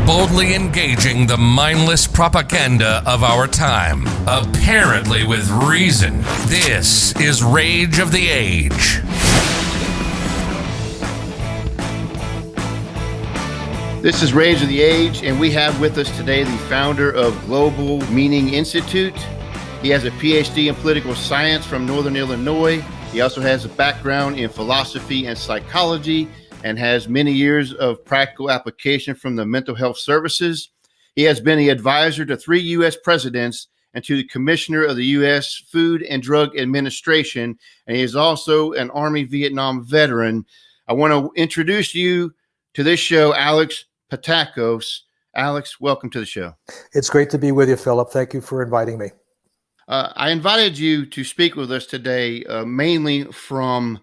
boldly engaging the mindless propaganda of our time, apparently with reason. This is Rage of the Age. This is Rage of the Age, and we have with us today the founder of Global Meaning Institute. He has a PhD in political science from Northern Illinois. He also has a background in philosophy and psychology and has many years of practical application from the mental health services. He has been the advisor to 3 U.S. presidents and to the commissioner of the U.S. Food and Drug Administration, and he is also an Army Vietnam veteran. I want to introduce you to this show, Alex Pattakos. Alex, welcome to the show. It's great to be with you, Philip. Thank you for inviting me. I invited you to speak with us today, mainly from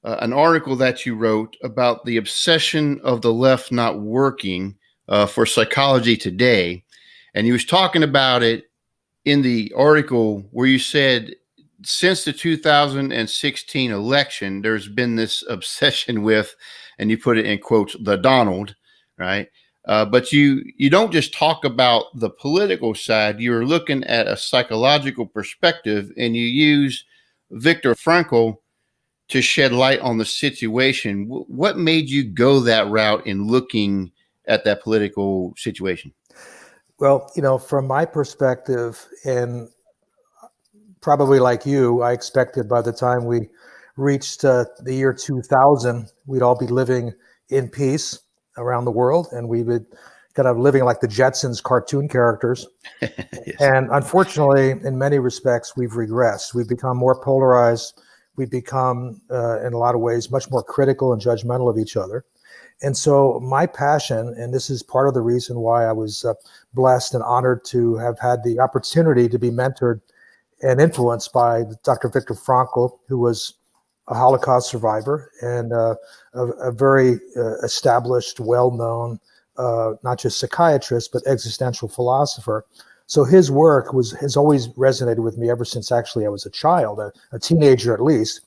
an article that you wrote about the obsession of the left not working for Psychology Today. And you was talking about it in the article where you said, since the 2016 election, there's been this obsession with, and you put it in quotes, the Donald, right? But you don't just talk about the political side. You're looking at a psychological perspective, and you use Victor Frankl to shed light on the situation. What made you go that route in looking at that political situation? Well, from my perspective, and probably like you, I expected by the time we reached the year 2000, we'd all be living in peace around the world, and we would kind of living like the Jetsons cartoon characters. Yes. And unfortunately, in many respects, we've regressed. We've become more polarized. We've become, in a lot of ways, much more critical and judgmental of each other. And so my passion, and this is part of the reason why I was blessed and honored to have had the opportunity to be mentored and influenced by Dr. Victor Frankl, who was a Holocaust survivor and a very established, well-known, not just psychiatrist, but existential philosopher. So his work has always resonated with me ever since actually I was a child, a teenager at least.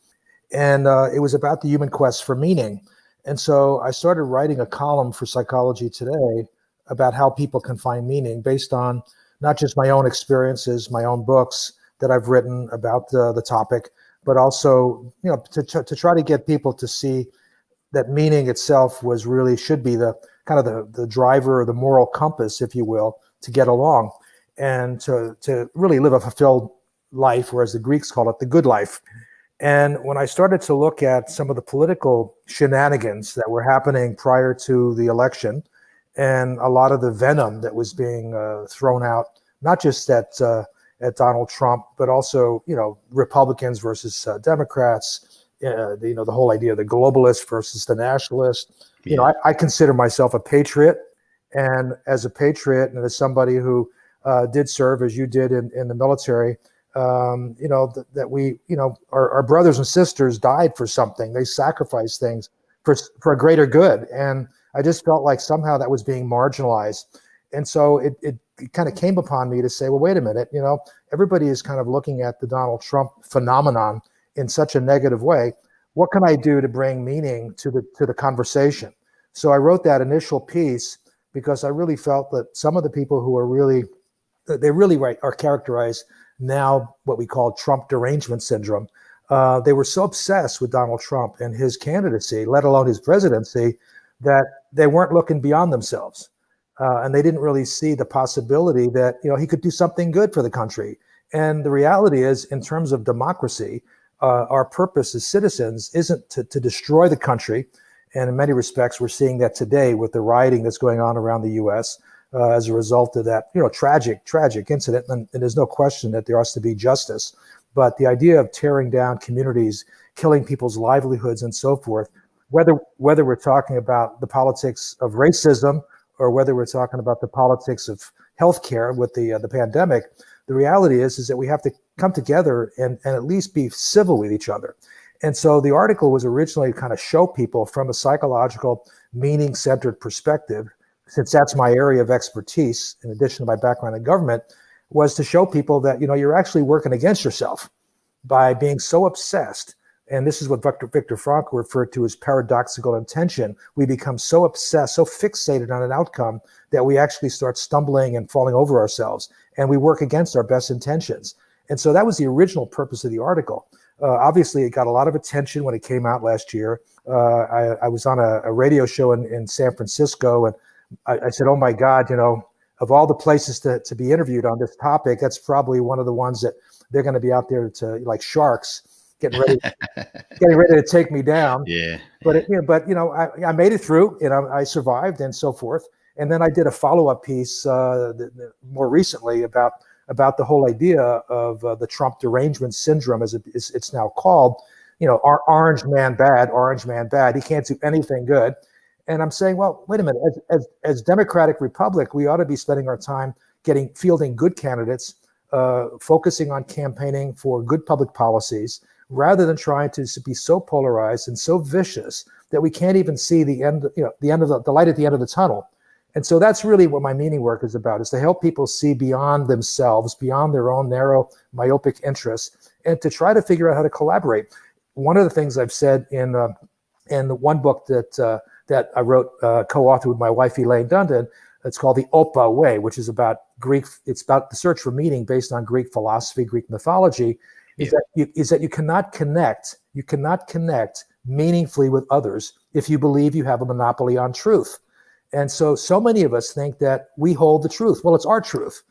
And it was about the human quest for meaning. And so I started writing a column for Psychology Today about how people can find meaning based on not just my own experiences, my own books that I've written about the topic, but also, to try to get people to see that meaning itself should be the kind of the driver or the moral compass, if you will, to get along and to really live a fulfilled life, or as the Greeks call it, the good life. And when I started to look at some of the political shenanigans that were happening prior to the election, and a lot of the venom that was being thrown out, not just at Donald Trump, but also, Republicans versus Democrats, the whole idea of the globalist versus the nationalist. Yeah. I consider myself a patriot, and as a patriot and as somebody who did serve, as you did in the military, that we, our brothers and sisters died for something. They sacrificed things for a greater good. And I just felt like somehow that was being marginalized. And so it kind of came upon me to say, well, wait a minute, everybody is kind of looking at the Donald Trump phenomenon in such a negative way. What can I do to bring meaning to the conversation? So I wrote that initial piece because I really felt that some of the people who are characterized now what we call Trump derangement syndrome. They were so obsessed with Donald Trump and his candidacy, let alone his presidency, that they weren't looking beyond themselves. And they didn't really see the possibility that, he could do something good for the country. And the reality is, in terms of democracy, our purpose as citizens isn't to destroy the country. And in many respects, we're seeing that today with the rioting that's going on around the U.S. As a result of that, tragic incident. And there's no question that there has to be justice. But the idea of tearing down communities, killing people's livelihoods and so forth, whether we're talking about the politics of racism or whether we're talking about the politics of healthcare with the pandemic, the reality is that we have to come together and at least be civil with each other. And so the article was originally to kind of show people from a psychological, meaning-centered perspective, since that's my area of expertise, in addition to my background in government, was to show people that, you're actually working against yourself by being so obsessed And this is what Victor Frankl referred to as paradoxical intention. We become so obsessed, so fixated on an outcome that we actually start stumbling and falling over ourselves, and we work against our best intentions. And so that was the original purpose of the article. Obviously, it got a lot of attention when it came out last year. I was on a radio show in San Francisco, and I said, oh my God, of all the places to be interviewed on this topic, that's probably one of the ones that they're going to be out there to, like sharks, getting ready to take me down. Yeah. But I made it through, I survived and so forth. And then I did a follow-up piece more recently about the whole idea of the Trump derangement syndrome, as it's now called. Orange man bad. He can't do anything good. And I'm saying, well, wait a minute. As Democratic Republic, we ought to be spending our time fielding good candidates, focusing on campaigning for good public policies, rather than trying to be so polarized and so vicious that we can't even see the end of the light at the end of the tunnel. And so that's really what my meaning work is about, is to help people see beyond themselves, beyond their own narrow, myopic interests, and to try to figure out how to collaborate. One of the things I've said in the one book that I wrote, co-authored with my wife, Elaine Dundon, it's called The Opa Way, which is about it's about the search for meaning based on Greek philosophy, Greek mythology, is that you cannot connect meaningfully with others if you believe you have a monopoly on truth. And so many of us think that we hold the truth. Well, it's our truth.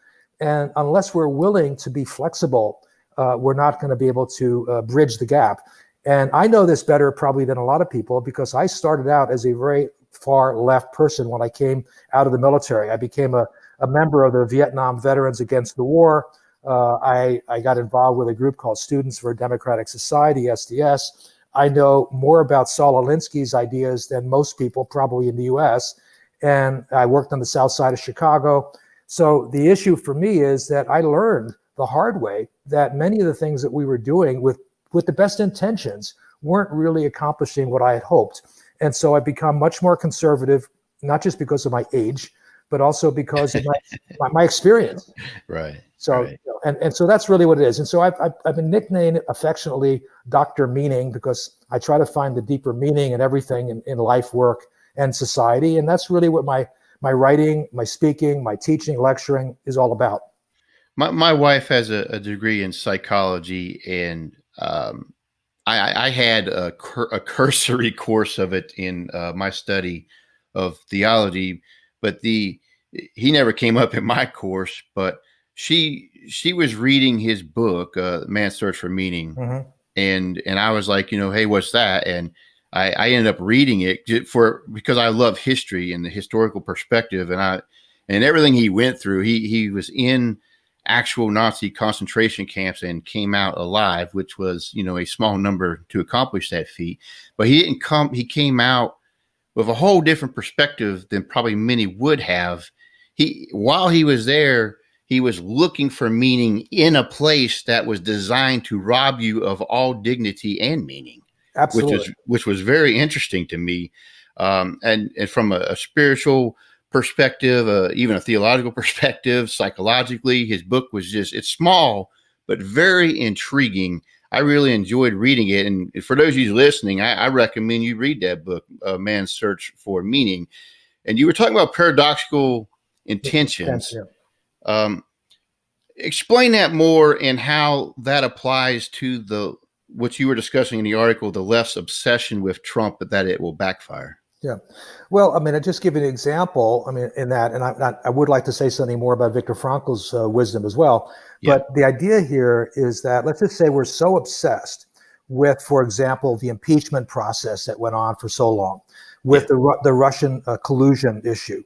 And unless we're willing to be flexible, we're not going to be able to bridge the gap. And I know this better probably than a lot of people, because I started out as a very far left person when I came out of the military. I became a member of the Vietnam Veterans Against the War. I got involved with a group called Students for a Democratic Society, SDS. I know more about Saul Alinsky's ideas than most people probably in the US. And I worked on the south side of Chicago. So the issue for me is that I learned the hard way that many of the things that we were doing with the best intentions weren't really accomplishing what I had hoped. And so I've become much more conservative, not just because of my age, but also because of my experience. Right. So, right. And so that's really what it is. And so I've been nicknamed affectionately Dr. Meaning, because I try to find the deeper meaning in everything in life, work, and society. And that's really what my writing, my speaking, my teaching, lecturing is all about. My wife has a degree in psychology, and I had a cursory course of it in my study of theology, but he never came up in my course. But she was reading his book, Man's Search for Meaning, Mm-hmm. and I was like, hey, what's that? And I ended up reading it because I love history and the historical perspective, and everything he went through. He was in actual Nazi concentration camps and came out alive, which was, a small number to accomplish that feat. But he came out with a whole different perspective than probably many would have. While he was there, he was looking for meaning in a place that was designed to rob you of all dignity and meaning. Absolutely. Which was very interesting to me. And from a spiritual perspective, even a theological perspective, psychologically, his book was it's small, but very intriguing. I really enjoyed reading it. And for those of you listening, I recommend you read that book, Man's Search for Meaning. And you were talking about paradoxical intentions. Yeah. Explain that more and how that applies to what you were discussing in the article, the left's obsession with Trump, but that it will backfire. Yeah. Well, I just give you an example. In that, and I would like to say something more about Victor Frankl's wisdom as well. Yeah. But the idea here is that, let's just say we're so obsessed with, for example, the impeachment process that went on for so long, with the Russian collusion issue.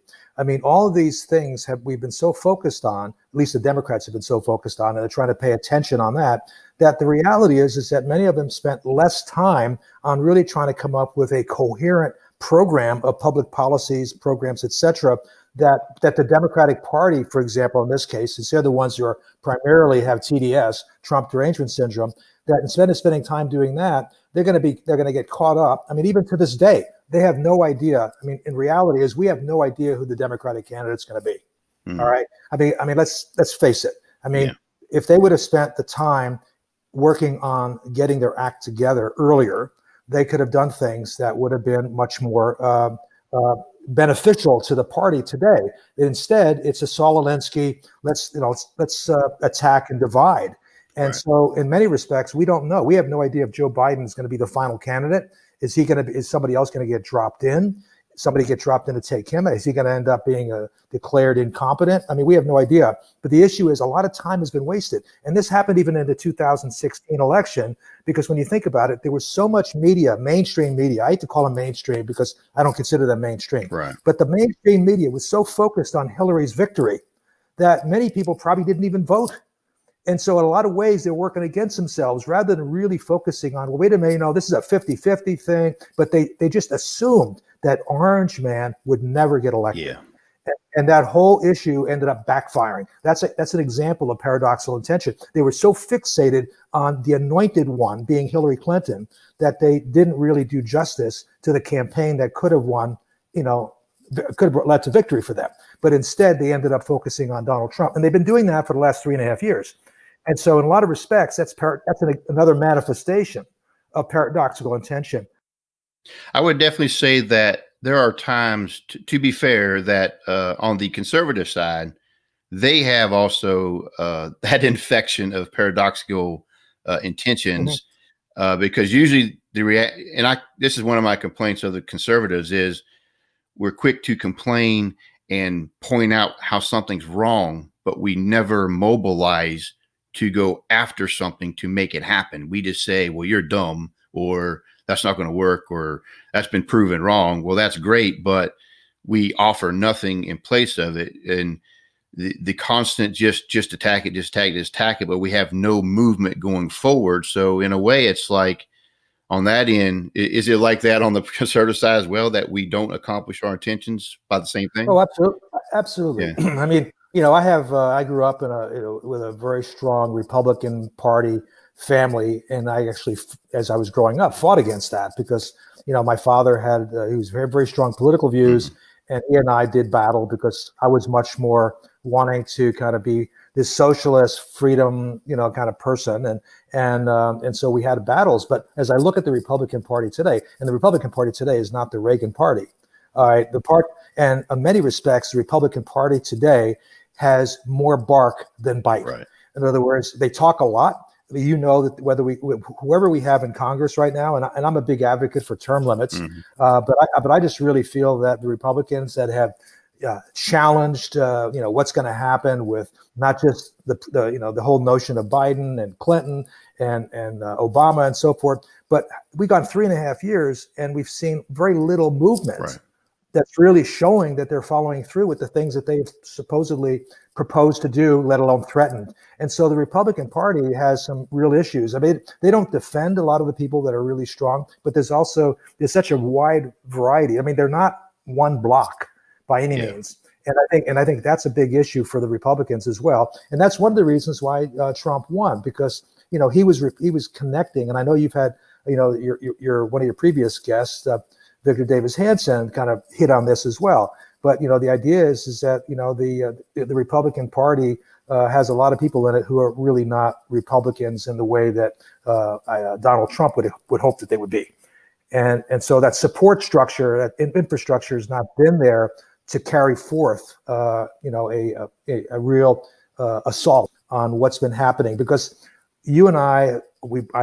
All of these things we've been so focused on, at least the Democrats have been so focused on, and they're trying to pay attention on that the reality is that many of them spent less time on really trying to come up with a coherent program of public policies, programs, et cetera, that the Democratic Party, for example, in this case, since they're the ones who are primarily have TDS, Trump derangement syndrome, that instead of spending time doing that, they're going to get caught up. Even to this day, they have no idea. In reality, we have no idea who the Democratic candidate's going to be. Mm. All right. Let's face it. If they would have spent the time working on getting their act together earlier, they could have done things that would have been much more beneficial to the party today. Instead, it's a Saul Alinsky, let's attack and divide. And Right. so in many respects, we don't know. We have no idea if Joe Biden is going to be the final candidate. Is somebody else going to get dropped in? Somebody get dropped in to take him? Is he going to end up being declared incompetent? I mean, we have no idea. But the issue is a lot of time has been wasted. And this happened even in the 2016 election, because when you think about it, there was so much media, mainstream media. I hate to call them mainstream because I don't consider them mainstream. Right. But the mainstream media was so focused on Hillary's victory that many people probably didn't even vote. And so in a lot of ways, they're working against themselves rather than really focusing on, well, wait a minute, this is a 50-50 thing. But they just assumed that Orange Man would never get elected. Yeah. And that whole issue ended up backfiring. That's an example of paradoxical intention. They were so fixated on the anointed one being Hillary Clinton that they didn't really do justice to the campaign that could have won, could have led to victory for them. But instead, they ended up focusing on Donald Trump. And they've been doing that for the last 3.5 years. And so in a lot of respects, that's another manifestation of paradoxical intention. I would definitely say that there are times, to be fair, that on the conservative side, they have also that infection of paradoxical intentions, because usually this is one of my complaints of the conservatives is we're quick to complain and point out how something's wrong, but we never mobilize to go after something to make it happen. We just say, well, you're dumb, or that's not going to work, or that's been proven wrong. Well, that's great, but we offer nothing in place of it. And the constant just attack it, but we have no movement going forward. So in a way, it's like on that end, is it like that on the conservative side as well, that we don't accomplish our intentions by the same thing? Oh, absolutely. Yeah. I mean, I grew up with a very strong Republican Party family, and I actually, as I was growing up, fought against that because my father he was very, very strong political views, and he and I did battle because I was much more wanting to kind of be this socialist freedom, kind of person, and so we had battles. But as I look at the Republican Party today, and the Republican Party today is not the Reagan Party, all right, and in many respects, the Republican Party today has more bark than bite. Right. In other words, they talk a lot. That whoever we have in Congress right now, and I'm a big advocate for term limits, but I just really feel that the Republicans that have challenged, what's going to happen with not just the whole notion of Biden and Clinton and Obama and so forth, but we've gone 3.5 years and we've seen very little movement. Right. That's really showing that they're following through with the things that they've supposedly proposed to do, let alone threatened. And so the Republican Party has some real issues. I mean, they don't defend a lot of the people that are really strong, but there's such a wide variety. I mean, they're not one block by any means. And I think that's a big issue for the Republicans as well. And that's one of the reasons why Trump won, because he was connecting. And I know you've had your one of your previous guests, Victor Davis Hanson, kind of hit on this as well. But the idea is that the Republican Party has a lot of people in it who are really not Republicans in the way that Donald Trump would hope that they would be, and so that support structure, that infrastructure, has not been there to carry forth a real assault on what's been happening. Because you and I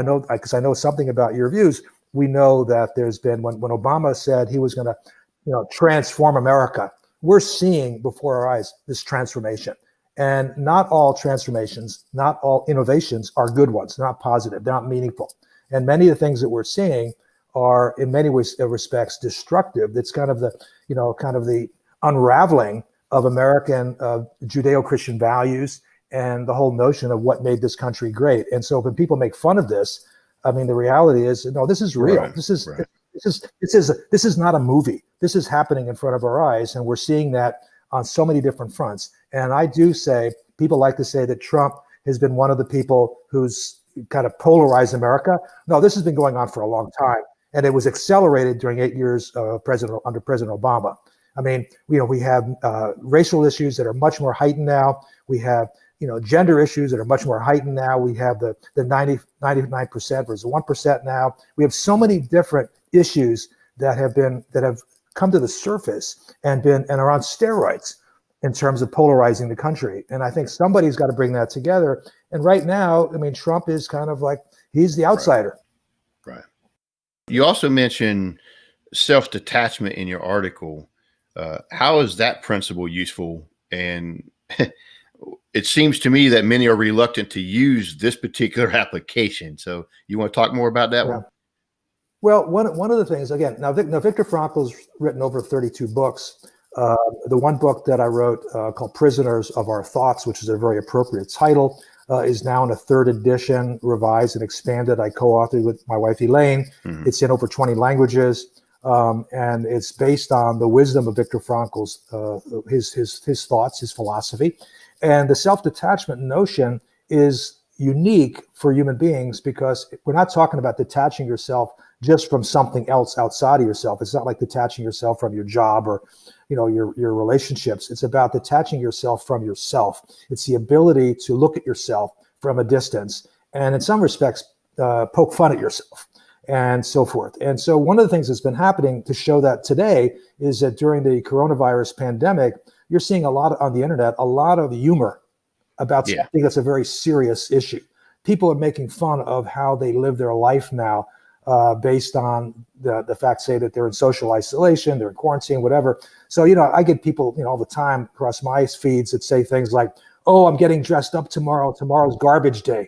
know something about your views. We know that there's been when Obama said he was going to transform America, we're seeing before our eyes this transformation. And not all transformations, not all innovations are good ones, not positive, they're not meaningful. And many of the things that we're seeing are in many respects destructive. It's kind of the unraveling of American Judeo-Christian values and the whole notion of what made this country great. And so when people make fun of this, I mean, the reality is, no, this is real. Right. This is not a movie. This is happening in front of our eyes, and we're seeing that on so many different fronts. And I do say, people like to say that Trump has been one of the people who's kind of polarized America. No, this has been going on for a long time, and it was accelerated during 8 years under President Obama. I mean, we have racial issues that are much more heightened now. We have gender issues that are much more heightened now. We have the 99% versus 1% now. We have so many different issues that have come to the surface and are on steroids in terms of polarizing the country. And I think somebody's got to bring that together. And right now, I mean, Trump is kind of like, he's the outsider. Right. You also mentioned self-detachment in your article. How is that principle useful? And it seems to me that many are reluctant to use this particular application. So you want to talk more about that one? Well, one of the things, again, now Victor Frankl's written over 32 books. The one book that I wrote called Prisoners of Our Thoughts, which is a very appropriate title, is now in a third edition, revised and expanded. I co-authored with my wife, Elaine. Mm-hmm. It's in over 20 languages. And it's based on the wisdom of Victor Frankl's, his thoughts, his philosophy. And the self-detachment notion is unique for human beings because we're not talking about detaching yourself just from something else outside of yourself. It's not like detaching yourself from your job or, your relationships. It's about detaching yourself from yourself. It's the ability to look at yourself from a distance and in some respects, poke fun at yourself and so forth. And so one of the things that's been happening to show that today is that during the coronavirus pandemic, you're seeing a lot on the internet, a lot of humor about something that's a very serious issue. People are making fun of how they live their life now based on the fact, say, that they're in social isolation, they're in quarantine, whatever. So, I get people, all the time across my feeds that say things like, oh, I'm getting dressed up tomorrow. Tomorrow's garbage day.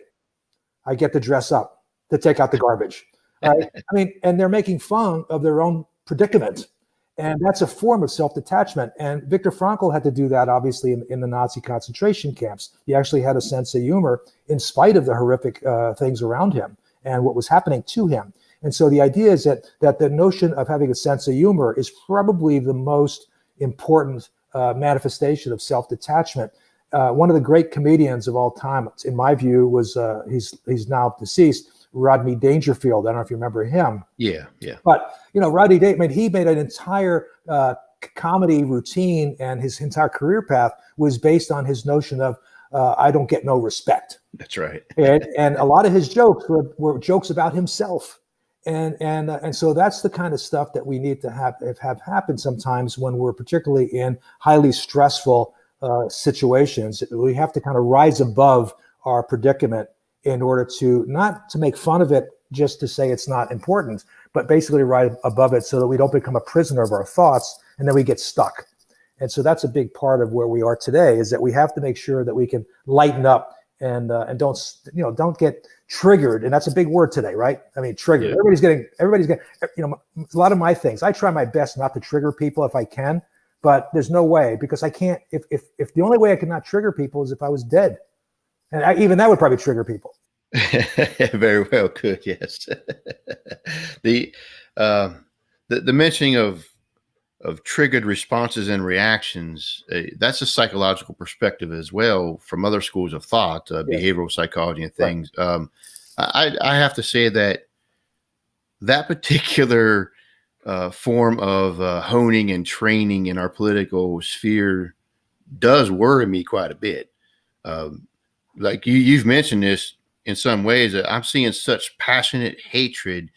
I get to dress up to take out the garbage. Right? I mean, and they're making fun of their own predicament. And that's a form of self-detachment. And Viktor Frankl had to do that, obviously, in the Nazi concentration camps. He actually had a sense of humor in spite of the horrific things around him and what was happening to him. And so the idea is that the notion of having a sense of humor is probably the most important manifestation of self-detachment. One of the great comedians of all time, in my view, was he's now deceased, Rodney Dangerfield. I don't know if you remember him. Yeah. But, Rodney Dangerfield, he made an entire comedy routine, and his entire career path was based on his notion of I don't get no respect. That's right. and a lot of his jokes were jokes about himself. And so that's the kind of stuff that we need to have happen sometimes when we're particularly in highly stressful situations. We have to kind of rise above our predicament in order to not to make fun of it, just to say it's not important, but basically rise above it so that we don't become a prisoner of our thoughts and then we get stuck. And so that's a big part of where we are today, is that we have to make sure that we can lighten up and don't get triggered. And that's a big word today, right? I mean, triggered. Yeah. Everybody's getting, a lot of my things, I try my best not to trigger people if I can, but there's no way, because I can't, if the only way I could not trigger people is if I was dead. And even that would probably trigger people. Very well could, yes. The mentioning of triggered responses and reactions, that's a psychological perspective as well from other schools of thought, behavioral psychology and things. Right. I have to say that particular form of honing and training in our political sphere does worry me quite a bit. Like you've mentioned this in some ways, that I'm seeing such passionate hatred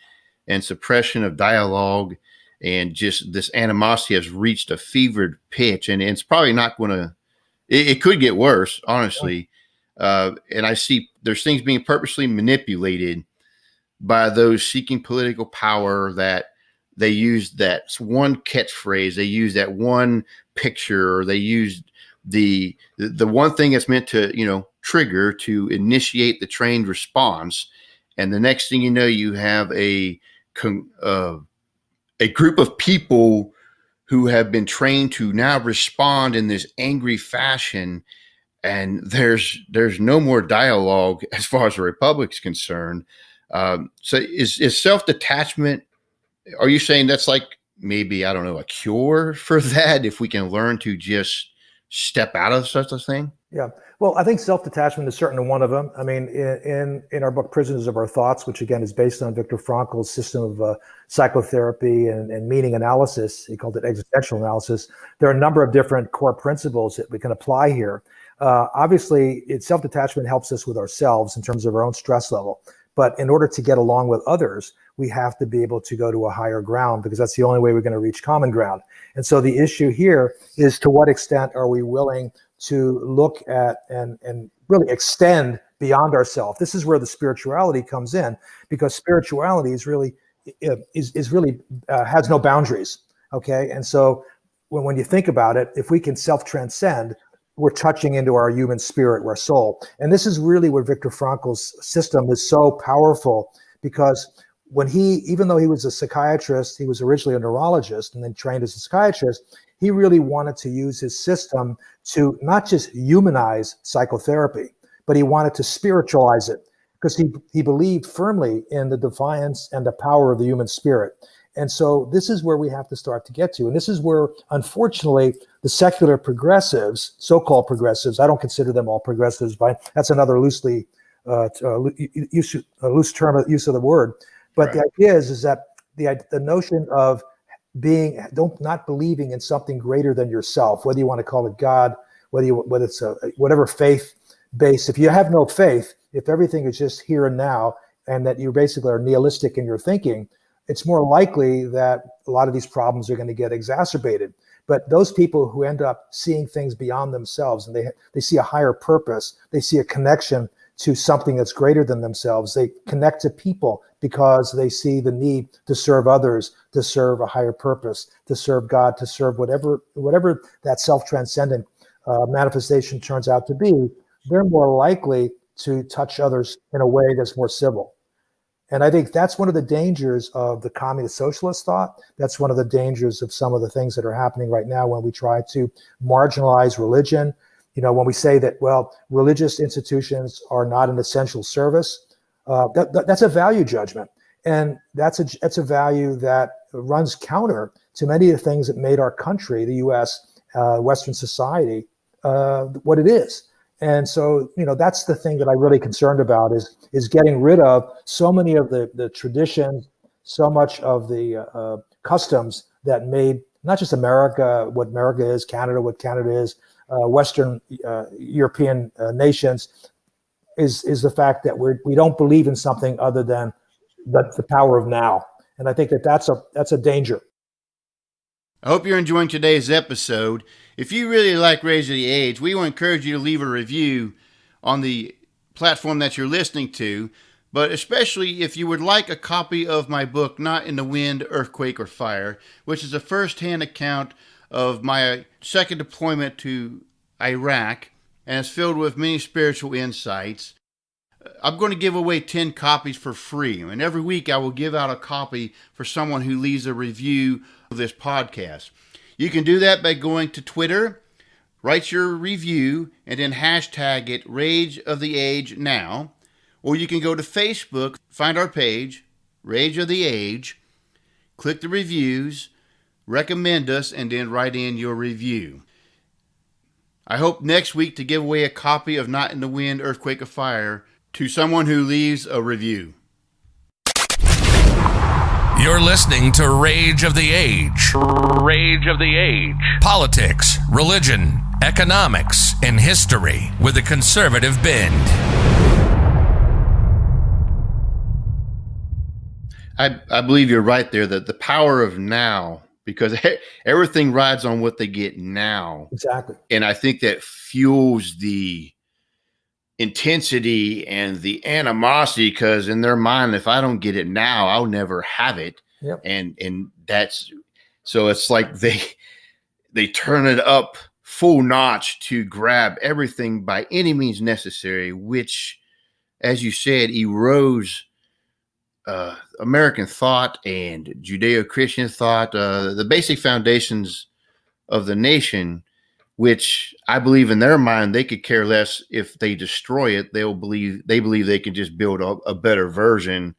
and suppression of dialogue, and just this animosity has reached a fevered pitch, and it's probably not going to, it could get worse, honestly. And I see there's things being purposely manipulated by those seeking political power, that they use that one catchphrase, they use that one picture, or they use the one thing that's meant to, trigger, to initiate the trained response. And the next thing you know, you have a group of people who have been trained to now respond in this angry fashion. And there's no more dialogue as far as the Republic's concerned. So is self-detachment, are you saying that's like maybe, I don't know, a cure for that, if we can learn to just step out of such a thing? Yeah. Well, I think self-detachment is certainly one of them. I mean, in our book, Prisoners of Our Thoughts, which again is based on Victor Frankl's system of psychotherapy and meaning analysis, he called it existential analysis. There are a number of different core principles that we can apply here. Obviously, self-detachment helps us with ourselves in terms of our own stress level. But in order to get along with others, we have to be able to go to a higher ground, because that's the only way we're going to reach common ground. And so the issue here is, to what extent are we willing to look at and really extend beyond ourselves? This is where the spirituality comes in, because spirituality is really has no boundaries. Okay, and so when you think about it, if we can self-transcend, we're touching into our human spirit, our soul. And this is really where Victor Frankl's system is so powerful, because even though he was a psychiatrist, he was originally a neurologist and then trained as a psychiatrist, he really wanted to use his system to not just humanize psychotherapy, but he wanted to spiritualize it, because he believed firmly in the defiance and the power of the human spirit. And so this is where we have to start to get to. And this is where, unfortunately, the secular progressives, so-called progressives, I don't consider them all progressives, but that's another loose term, use of the word. But right. The idea is that the notion of not believing in something greater than yourself, whether you want to call it God, whether it's whatever faith base. If you have no faith, if everything is just here and now, and that you basically are nihilistic in your thinking, it's more likely that a lot of these problems are going to get exacerbated. But those people who end up seeing things beyond themselves, and they see a higher purpose, they see a connection to something that's greater than themselves. They connect to people because they see the need to serve others, to serve a higher purpose, to serve God, to serve whatever that self-transcendent manifestation turns out to be. They're more likely to touch others in a way that's more civil. And I think that's one of the dangers of the communist socialist thought. That's one of the dangers of some of the things that are happening right now when we try to marginalize religion. When we say that, well, religious institutions are not an essential service, that's a value judgment. And that's a value that runs counter to many of the things that made our country, the U.S., Western society, what it is. And so, that's the thing that I'm really concerned about is getting rid of so many of the traditions, so much of the customs that made not just America what America is, Canada what Canada is, Western European nations, is the fact that we don't believe in something other than the power of now. And I think that's a danger. I hope you're enjoying today's episode. If you really like Rage of the Age, we will encourage you to leave a review on the platform that you're listening to, but especially if you would like a copy of my book, Not in the Wind, Earthquake, or Fire, which is a first-hand account of my second deployment to Iraq, and it's filled with many spiritual insights. I'm going to give away 10 copies for free, and every week I will give out a copy for someone who leaves a review of this podcast. You can do that by going to Twitter, write your review, and then hashtag it Rage of the Age Now. Or you can go to Facebook, find our page, Rage of the Age, click the reviews, recommend us, and then write in your review. I hope next week to give away a copy of Not in the Wind, Earthquake, or Fire to someone who leaves a review. You're listening to Rage of the Age. Rage of the Age. Politics, religion, economics, and history with a conservative bend. I believe you're right there, that the power of now, because everything rides on what they get now. Exactly. And I think that fuels the intensity and the animosity, because in their mind, if I don't get it now, I'll never have it. Yep. And that's, so it's like they turn it up full notch to grab everything by any means necessary, which, as you said, erodes American thought and Judeo-Christian thought, the basic foundations of the nation, which I believe in their mind, they could care less if they destroy it. They believe they can just build a better version,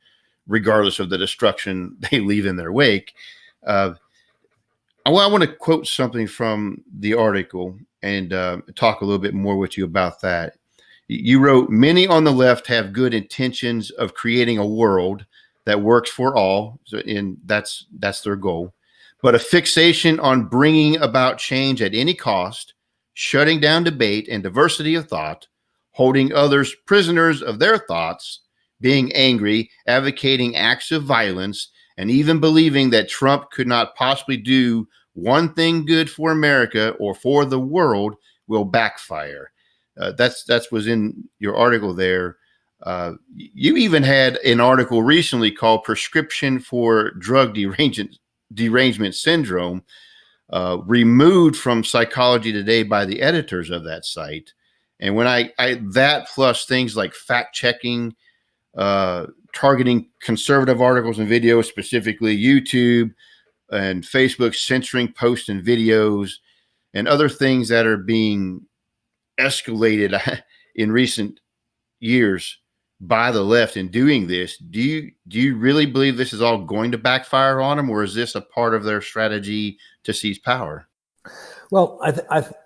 regardless of the destruction they leave in their wake. I want to quote something from the article and talk a little bit more with you about that. You wrote, "Many on the left have good intentions of creating a world that works for all," and that's their goal. "But a fixation on bringing about change at any cost shutting down debate and diversity of thought, holding others prisoners of their thoughts, being angry, advocating acts of violence, and even believing that Trump could not possibly do one thing good for America or for the world will backfire. That's was in your article there. You even had an article recently called "Prescription for Drug Derangement Syndrome," removed from Psychology Today by the editors of that site. And when I that plus things like fact checking, targeting conservative articles and videos, specifically YouTube and Facebook censoring posts and videos, and other things that are being escalated in recent years by the left in doing this. Do you really believe this is all going to backfire on them, or is this a part of their strategy to seize power? Well,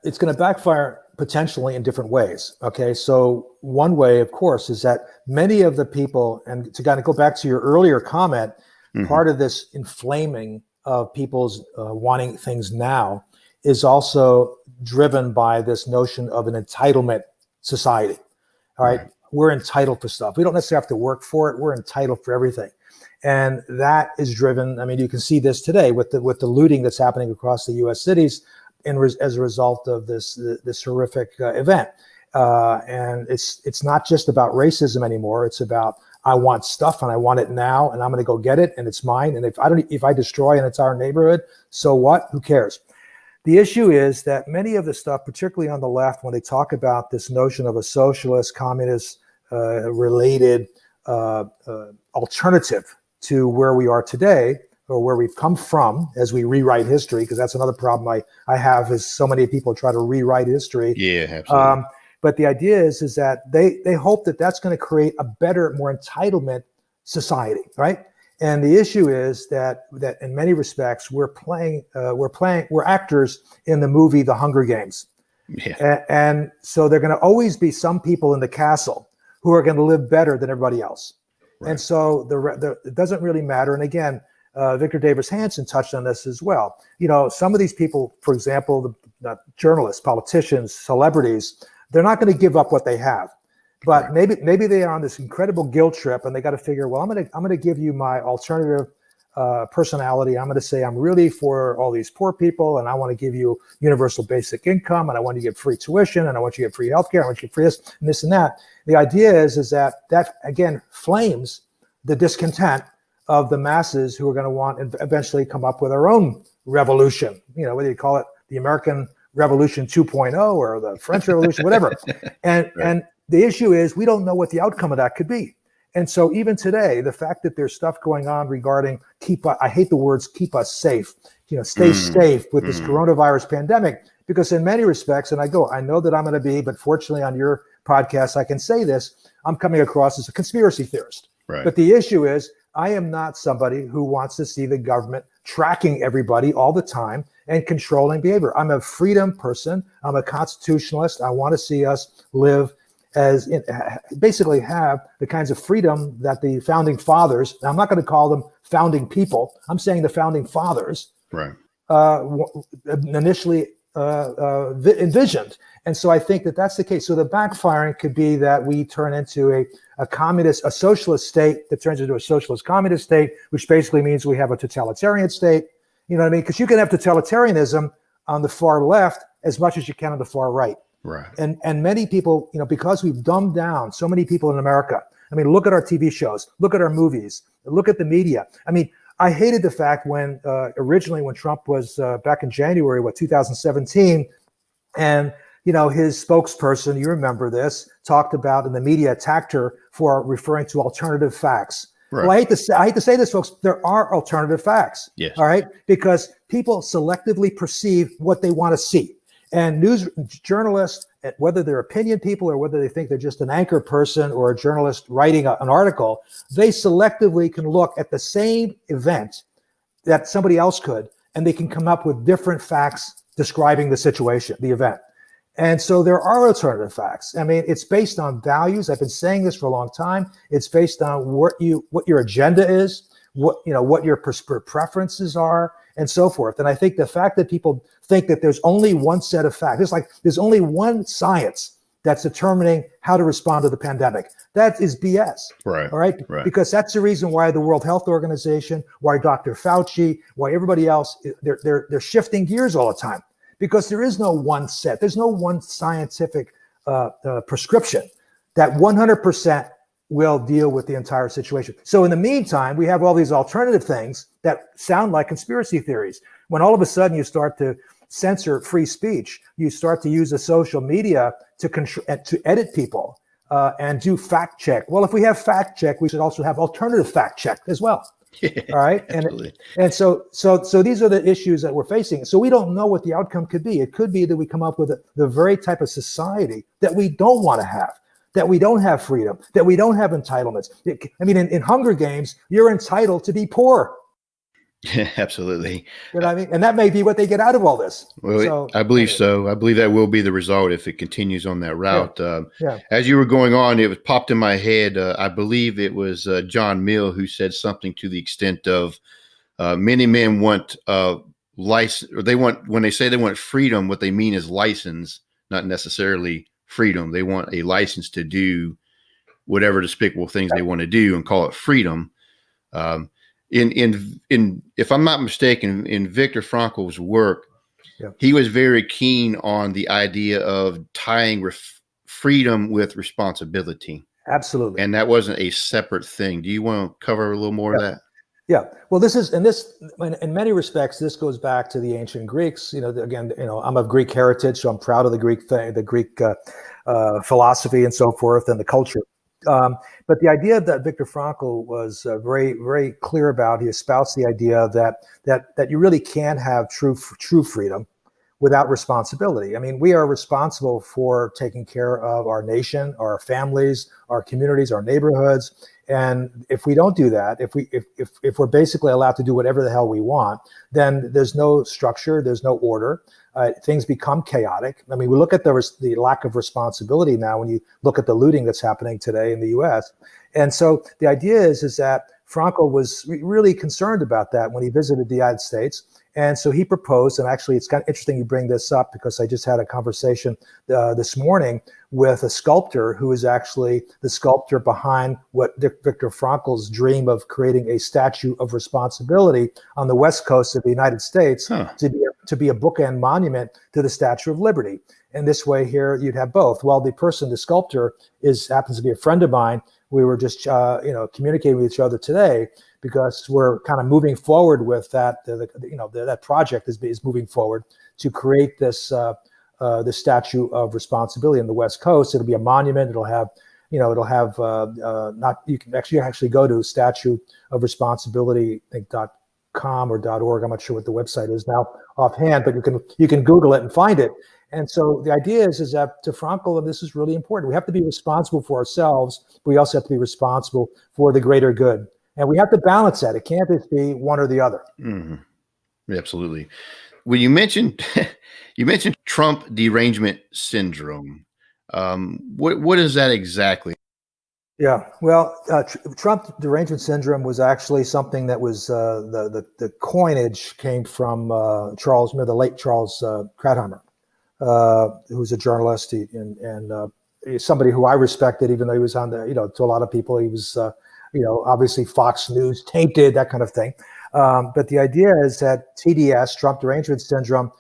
it's going to backfire potentially in different ways. Okay, so one way, of course, is that many of the people, and to kind of go back to your earlier comment, part of this inflaming of people's wanting things now is also driven by this notion of an entitlement society. All right. We're entitled for stuff. We don't necessarily have to work for it. We're entitled for everything. And that is driven. I mean, you can see this today with the looting that's happening across the U.S. cities as a result of this horrific event. And it's not just about racism anymore. It's about, I want stuff and I want it now and I'm going to go get it and it's mine. And if I destroy and it's our neighborhood, so what? Who cares? The issue is that many of the stuff, particularly on the left, when they talk about this notion of a socialist, communist related alternative to where we are today, or where we've come from as we rewrite history, because that's another problem I have, is so many people try to rewrite history. Yeah, absolutely. But the idea is that they hope that that's going to create a better, more entitlement society, right? And the issue is that in many respects we're actors in the movie The Hunger Games. Yeah. And so there are going to always be some people in the castle who are going to live better than everybody else. Right. And so it doesn't really matter. And again, Victor Davis Hanson touched on this as well. You know, some of these people, for example, the journalists, politicians, celebrities, they're not going to give up what they have. But maybe they are on this incredible guilt trip, and they got to figure, well, I'm gonna give you my alternative personality. I'm going to say I'm really for all these poor people, and I want to give you universal basic income, and I want you to get free tuition, and I want you to get free healthcare, I want you to get free this and that. The idea is that again flames the discontent of the masses who are going to want and eventually come up with their own revolution. You know, whether you call it the American Revolution 2.0 or the French Revolution, whatever. And the issue is we don't know what the outcome of that could be. And so even today, the fact that there's stuff going on regarding I hate the words keep us safe, you know, stay safe with this coronavirus pandemic, because in many respects, and I know that I'm going to be, but fortunately on your podcast, I can say this, I'm coming across as a conspiracy theorist. Right. But the issue is I am not somebody who wants to see the government tracking everybody all the time and controlling behavior. I'm a freedom person. I'm a constitutionalist. I want to see us live basically have the kinds of freedom that the founding fathers, now I'm not going to call them founding people, I'm saying the founding fathers initially envisioned. And so I think that that's the case. So the backfiring could be that we turn into a socialist state that turns into a socialist communist state, which basically means we have a totalitarian state. You know what I mean? Because you can have totalitarianism on the far left as much as you can on the far right. Right. And many people, you know, because we've dumbed down so many people in America. I mean, look at our TV shows, look at our movies, look at the media. I mean, I hated the fact when originally when Trump was back in January, 2017, and you know his spokesperson, you remember this, talked about, and the media attacked her for referring to alternative facts. Right. Well, I hate to say this, folks. There are alternative facts. Yes. All right, because people selectively perceive what they want to see. And news journalists, whether they're opinion people or whether they think they're just an anchor person or a journalist writing an article, they selectively can look at the same event that somebody else could, and they can come up with different facts describing the situation, the event. And so there are alternative facts. I mean, it's based on values. I've been saying this for a long time. It's based on what your agenda is, what your preferences are. and so forth. And I think the fact that people think that there's only one set of facts, it's like there's only one science that's determining how to respond to the pandemic. That is BS. Right. All right. Because that's the reason why the World Health Organization, why Dr. Fauci, why everybody else, they're shifting gears all the time, because there is no one set. There's no one scientific prescription that 100% will deal with the entire situation. So in the meantime, we have all these alternative things that sound like conspiracy theories. When all of a sudden you start to censor free speech, you start to use the social media to edit people and do fact check. Well, if we have fact check, we should also have alternative fact check as well. Yeah, all right. And so these are the issues that we're facing. So we don't know what the outcome could be. It could be that we come up with the very type of society that we don't want to have, that we don't have freedom, that we don't have entitlements. I mean, in Hunger Games, you're entitled to be poor. Yeah, absolutely. You know what I mean? And that may be what they get out of all this. Well, I believe so. I believe that will be the result if it continues on that route. As you were going on, it was popped in my head. I believe it was John Mill who said something to the extent of many men want license, or they want, when they say they want freedom, what they mean is license, not necessarily freedom. They want a license to do whatever despicable things they want to do and call it freedom. In if I'm not mistaken, in Victor Frankl's work, he was very keen on the idea of tying freedom with responsibility. Absolutely. And that wasn't a separate thing. Do you want to cover a little more of that? Yeah. Well, in many respects, this goes back to the ancient Greeks. Again, I'm of Greek heritage, so I'm proud of the Greek philosophy and so forth, and the culture. But the idea that Victor Frankl was very, very clear about, he espoused the idea that you really can have true freedom without responsibility. I mean, we are responsible for taking care of our nation, our families, our communities, our neighborhoods. And if we don't do that, if we're basically allowed to do whatever the hell we want, then there's no structure, there's no order. Things become chaotic. I mean, we look at the lack of responsibility now when you look at the looting that's happening today in the U.S. And so the idea is that Frankl was really concerned about that when he visited the United States. And so he proposed, and actually it's kind of interesting you bring this up because I just had a conversation this morning with a sculptor who is actually the sculptor behind what Victor Frankl's dream of creating a statue of responsibility on the west coast of the United States to be a bookend monument to the Statue of Liberty. And this way here you'd have both. Well, the sculptor happens to be a friend of mine. We were just communicating with each other today because we're kind of moving forward with that. That project is moving forward to create this the Statue of Responsibility on the West Coast. It'll be a monument. It'll have you can actually go to Statue of Responsibility, I think .com or .org. I'm not sure what the website is now offhand, but you can Google it and find it. And so the idea is that to Frankl, and this is really important, we have to be responsible for ourselves, but we also have to be responsible for the greater good. And we have to balance that. It can't just be one or the other. Mm-hmm. Absolutely. Well, you mentioned Trump derangement syndrome. What is that exactly? Yeah, well, Trump derangement syndrome was actually something that was the coinage came from the late Charles Krauthammer, who was a journalist and somebody who I respected, even though he was on to a lot of people, he was, obviously Fox News tainted, that kind of thing. But the idea is that TDS, Trump derangement syndrome,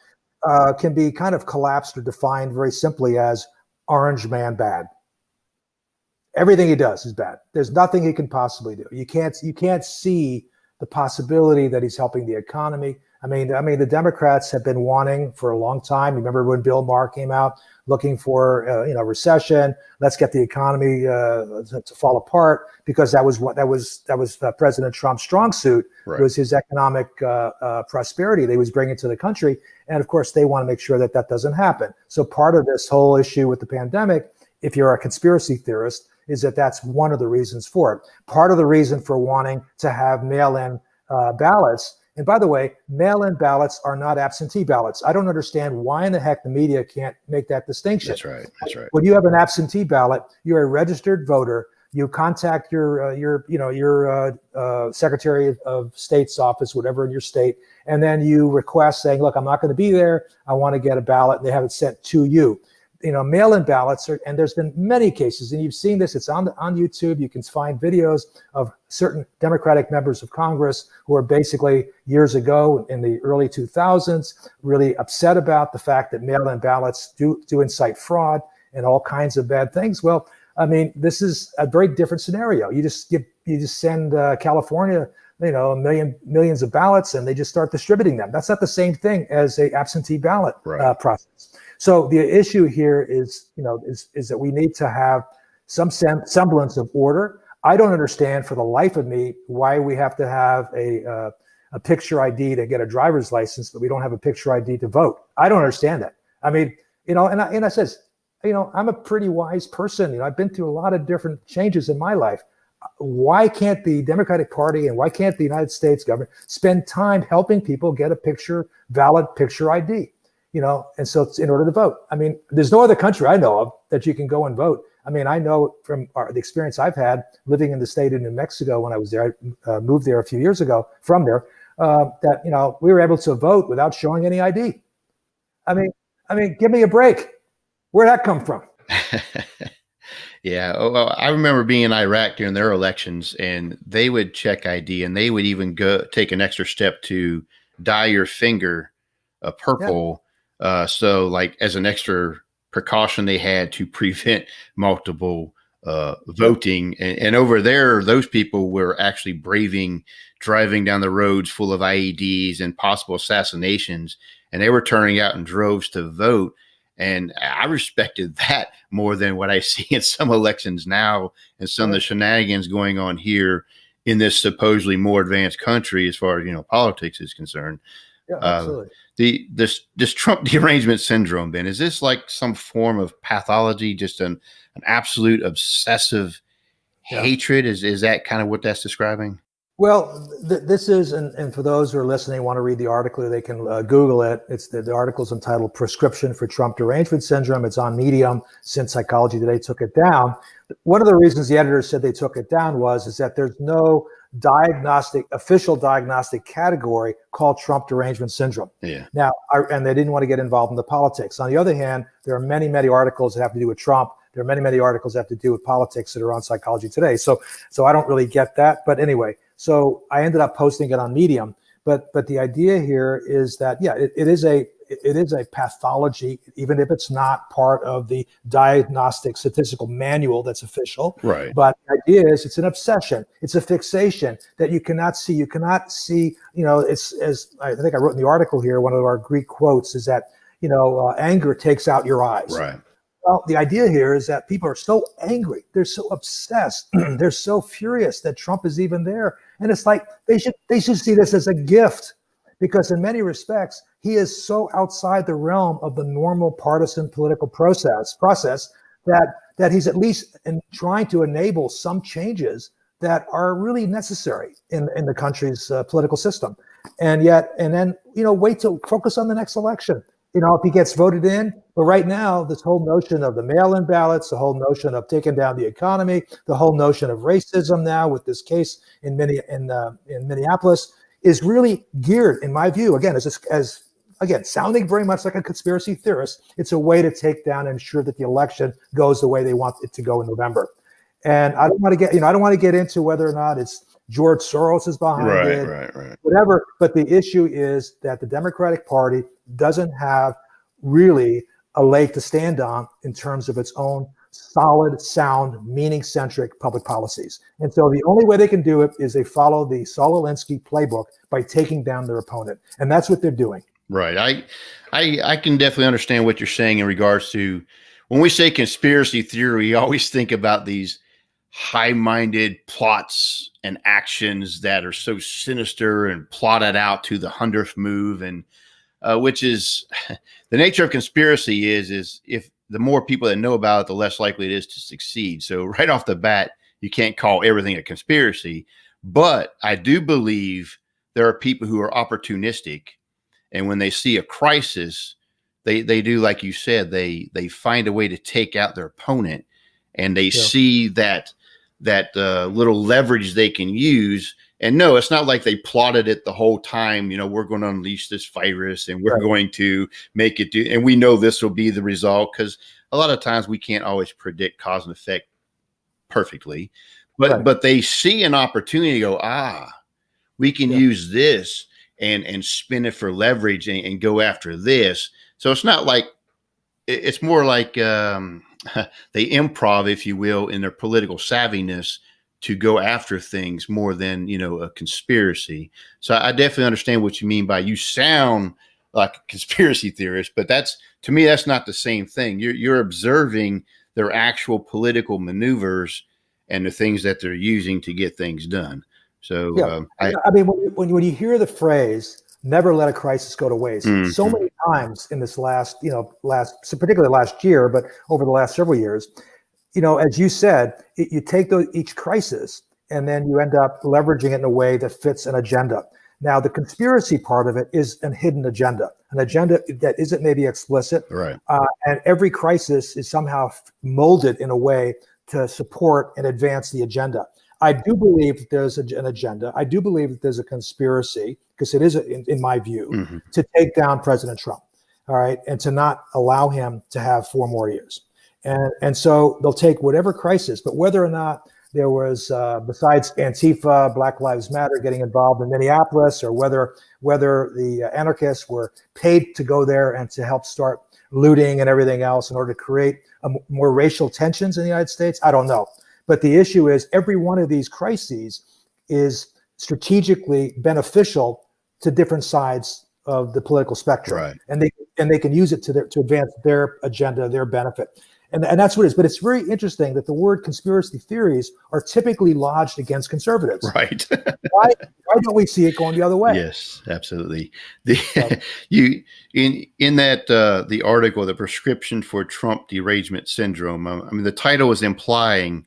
can be kind of collapsed or defined very simply as orange man bad. Everything he does is bad. There's nothing he can possibly do. You can't see the possibility that he's helping the economy. I mean, the Democrats have been wanting for a long time. Remember when Bill Maher came out looking for recession? Let's get the economy to fall apart, because that was President Trump's strong suit. Right. Was his economic prosperity that he was bringing to the country, and of course they want to make sure that doesn't happen. So part of this whole issue with the pandemic, if you're a conspiracy theorist, is that that's one of the reasons for it. Part of the reason for wanting to have mail-in ballots. And by the way, mail-in ballots are not absentee ballots. I don't understand why in the heck the media can't make that distinction. That's right. When you have an absentee ballot, you're a registered voter. You contact your Secretary of State's office, whatever in your state, and then you request saying, look, I'm not going to be there. I want to get a ballot, and they have it sent to you. Mail-in ballots and there's been many cases, and you've seen this. It's on YouTube. You can find videos of certain Democratic members of Congress who are basically years ago in the early 2000s really upset about the fact that mail-in ballots do incite fraud and all kinds of bad things. Well, I mean, this is a very different scenario. You just send California, millions of ballots, and they just start distributing them. That's not the same thing as a absentee ballot process. So the issue here is that we need to have some semblance of order. I don't understand for the life of me why we have to have a picture ID to get a driver's license, but we don't have a picture ID to vote. I don't understand that. I mean, and I says, I'm a pretty wise person. I've been through a lot of different changes in my life. Why can't the Democratic Party and why can't the United States government spend time helping people get a valid picture ID? And so it's in order to vote. I mean, there's no other country I know of that you can go and vote. I mean, I know from the experience I've had living in the state of New Mexico when I was there, I moved there a few years ago from there, that, we were able to vote without showing any ID. I mean, give me a break. Where'd that come from? Yeah. Well, I remember being in Iraq during their elections, and they would check ID, and they would even take an extra step to dye your finger purple. Yeah. So like as an extra precaution they had to prevent multiple voting. And over there, those people were actually driving down the roads full of IEDs and possible assassinations. And they were turning out in droves to vote. And I respected that more than what I see in some elections now and some of the shenanigans going on here in this supposedly more advanced country as far as, politics is concerned. Yeah, absolutely. This Trump derangement syndrome, Ben, is this like some form of pathology, just an absolute obsessive hatred? Is that kind of what that's describing? Well, this is, and for those who are listening, want to read the article, they can Google it. It's the article's entitled "Prescription for Trump Derangement Syndrome." It's on Medium since Psychology Today took it down. One of the reasons the editor said they took it down is that there's no official diagnostic category called Trump derangement syndrome. Yeah. Now, and they didn't want to get involved in the politics. On the other hand, there are many, many articles that have to do with Trump. There are many, many articles that have to do with politics that are on Psychology Today. So I don't really get that. But anyway, so I ended up posting it on Medium. But the idea here is that, it is a pathology, even if it's not part of the diagnostic statistical manual that's official. Right. But the idea is it's an obsession. It's a fixation that you cannot see. You cannot see, it's, as I think I wrote in the article here, one of our Greek quotes is that, anger takes out your eyes. Right. Well, the idea here is that people are so angry. They're so obsessed. They're so furious that Trump is even there. And it's like they should see this as a gift, because in many respects, he is so outside the realm of the normal partisan political process that he's at least trying to enable some changes that are really necessary in the country's political system. And then wait to focus on the next election. If he gets voted in. But right now, this whole notion of the mail-in ballots, the whole notion of taking down the economy, the whole notion of racism now with this case in Minneapolis is really geared, in my view, again, as sounding very much like a conspiracy theorist. It's a way to take down and ensure that the election goes the way they want it to go in November. And I don't want to get into whether or not it's George Soros is behind it, right. Whatever. But the issue is that the Democratic Party doesn't have really a leg to stand on in terms of its own solid, sound, meaning-centric public policies. And so the only way they can do it is they follow the Saul Alinsky playbook by taking down their opponent. And that's what they're doing. Right. I can definitely understand what you're saying in regards to when we say conspiracy theory, we always think about these high-minded plots and actions that are so sinister and plotted out to the 100th move, and which is the nature of conspiracy is if the more people that know about it, the less likely it is to succeed. So right off the bat, you can't call everything a conspiracy, but I do believe there are people who are opportunistic, and when they see a crisis, they do, like you said, they find a way to take out their opponent, and they see that that little leverage they can use. And no, it's not like they plotted it the whole time. We're going to unleash this virus and we're going to make it do, and we know this will be the result, because a lot of times we can't always predict cause and effect perfectly, but they see an opportunity to go, we can use this and spin it for leverage and go after this. So it's not like, it's more like they improv, if you will, in their political savviness to go after things more than, a conspiracy. So I definitely understand what you mean by, you sound like a conspiracy theorist, but to me, that's not the same thing. You're observing their actual political maneuvers and the things that they're using to get things done. So I mean, when you hear the phrase "never let a crisis go to waste," so many times in this particularly last year, but over the last several years, as you said, you take each crisis and then you end up leveraging it in a way that fits an agenda. Now, the conspiracy part of it is a hidden agenda, an agenda that isn't maybe explicit, right? And every crisis is somehow molded in a way to support and advance the agenda. I do believe that there's an agenda. I do believe that there's a conspiracy, because it is, in my view, to take down President Trump, all right, and to not allow him to have 4 more years. And so they'll take whatever crisis, but whether or not there was, besides Antifa, Black Lives Matter getting involved in Minneapolis, or whether the anarchists were paid to go there and to help start looting and everything else in order to create more racial tensions in the United States, I don't know. But the issue is, every one of these crises is strategically beneficial to different sides of the political spectrum, right? And they can use it to advance their agenda, their benefit. And that's what it is. But it's very interesting that the word conspiracy theories are typically lodged against conservatives. Right. Why don't we see it going the other way? Yes, absolutely. In that the article, "The Prescription for Trump Derangement Syndrome," I mean, the title was implying,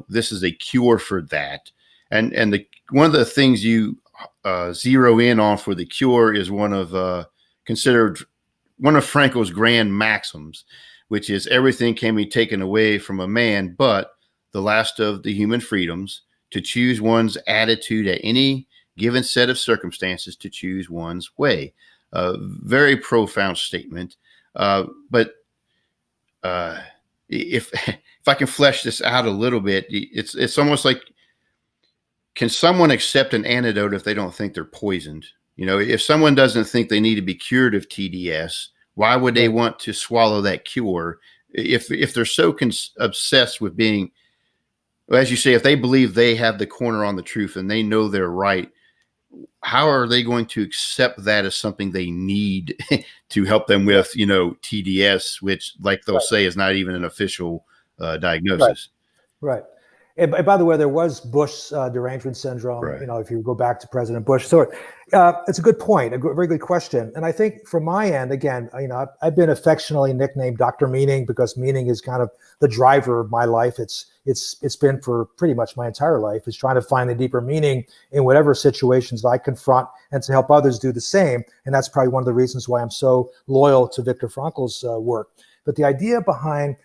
this is a cure for that. And one of the things you zero in on for the cure is considered one of Frankl's grand maxims, which is, everything can be taken away from a man, but the last of the human freedoms, to choose one's attitude at any given set of circumstances, to choose one's way. Very profound statement. But if I can flesh this out a little bit, it's almost like, can someone accept an antidote if they don't think they're poisoned? If someone doesn't think they need to be cured of TDS, why would they want to swallow that cure? If they're so obsessed with being, as you say, if they believe they have the corner on the truth and they know they're right, how are they going to accept that as something they need to help them with, TDS, which, like they'll say, is not even an official diagnosis? Right. And by the way, there was Bush derangement syndrome, right. If you go back to President Bush. So it's a good point, very good question. And I think from my end, again, I've been affectionately nicknamed Dr. Meaning, because meaning is kind of the driver of my life. It's been for pretty much my entire life, is trying to find a deeper meaning in whatever situations I confront, and to help others do the same. And that's probably one of the reasons why I'm so loyal to Victor Frankl's work. But the idea behind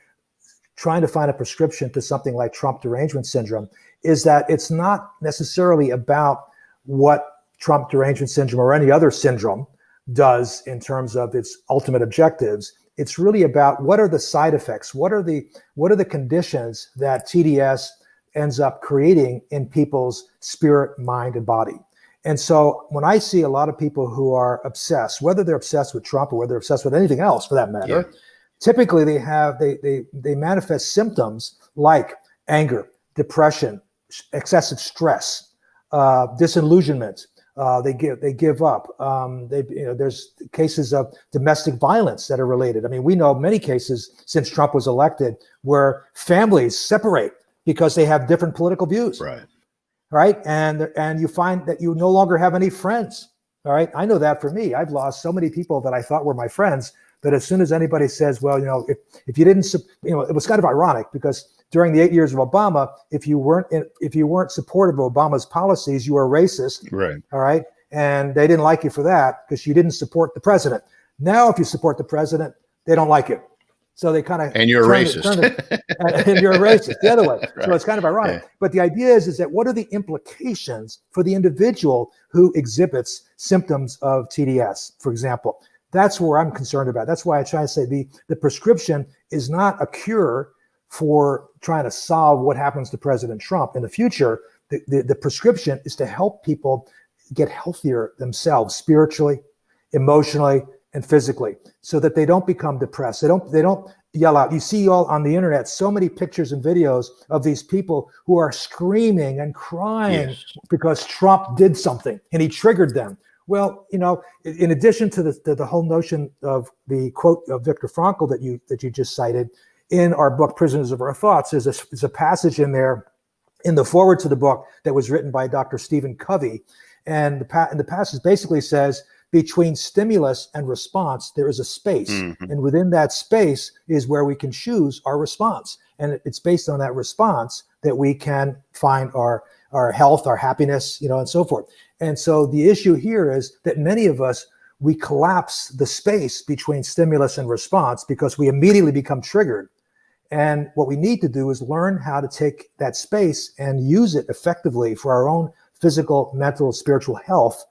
trying to find a prescription to something like Trump derangement syndrome is that it's not necessarily about what Trump derangement syndrome or any other syndrome does in terms of its ultimate objectives. It's really about, what are the side effects? What are the conditions that TDS ends up creating in people's spirit, mind, and body? And so when I see a lot of people who are obsessed, whether they're obsessed with Trump or whether they're obsessed with anything else for that matter, typically they manifest symptoms like anger, depression, excessive stress, disillusionment. They give up. There's cases of domestic violence that are related. I mean, we know many cases since Trump was elected where families separate because they have different political views. Right. And you find that you no longer have any friends. All right. I know that for me. I've lost so many people that I thought were my friends. But as soon as anybody says, well, if you didn't, it was kind of ironic, because during the 8 years of Obama, if you weren't supportive of Obama's policies, you were racist. Right. All right. And they didn't like you for that because you didn't support the president. Now, if you support the president, they don't like you. So they kind of and you're a racist, and you're a racist the other way. Right. So it's kind of ironic. Yeah. But the idea is that what are the implications for the individual who exhibits symptoms of TDS, for example? That's where I'm concerned about. That's why I try to say the prescription is not a cure for trying to solve what happens to President Trump in the future. The prescription is to help people get healthier themselves spiritually, emotionally, and physically, so that they don't become depressed. They don't yell out. You see all on the internet so many pictures and videos of these people who are screaming and crying because Trump did something and he triggered them. Well, in addition to the whole notion of the quote of Victor Frankl that you just cited in our book, Prisoners of Our Thoughts, there's a passage in there in the foreword to the book that was written by Dr. Stephen Covey. And the passage basically says, between stimulus and response, there is a space. Mm-hmm. And within that space is where we can choose our response. And it's based on that response that we can find our health, our happiness, and so forth. And so the issue here is that many of us, we collapse the space between stimulus and response because we immediately become triggered. And what we need to do is learn how to take that space and use it effectively for our own physical, mental, spiritual health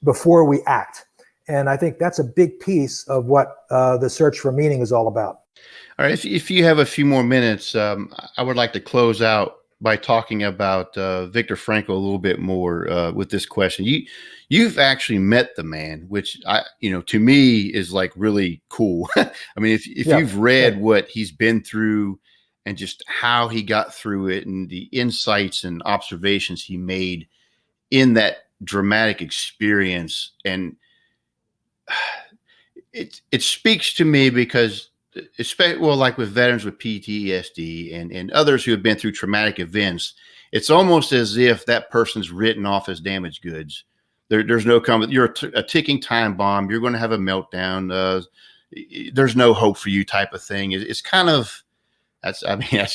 before we act. And I think that's a big piece of what the search for meaning is all about. All right. If you have a few more minutes, I would like to close out by talking about Victor Frankl a little bit more with this question. You've actually met the man, which to me is like really cool. I mean, if you've read what he's been through and just how he got through it and the insights and observations he made in that dramatic experience, and it speaks to me because like with veterans with PTSD and others who have been through traumatic events, it's almost as if that person's written off as damaged goods. There's no you're a ticking time bomb. You're going to have a meltdown. There's no hope for you type of thing. It's kind of, that's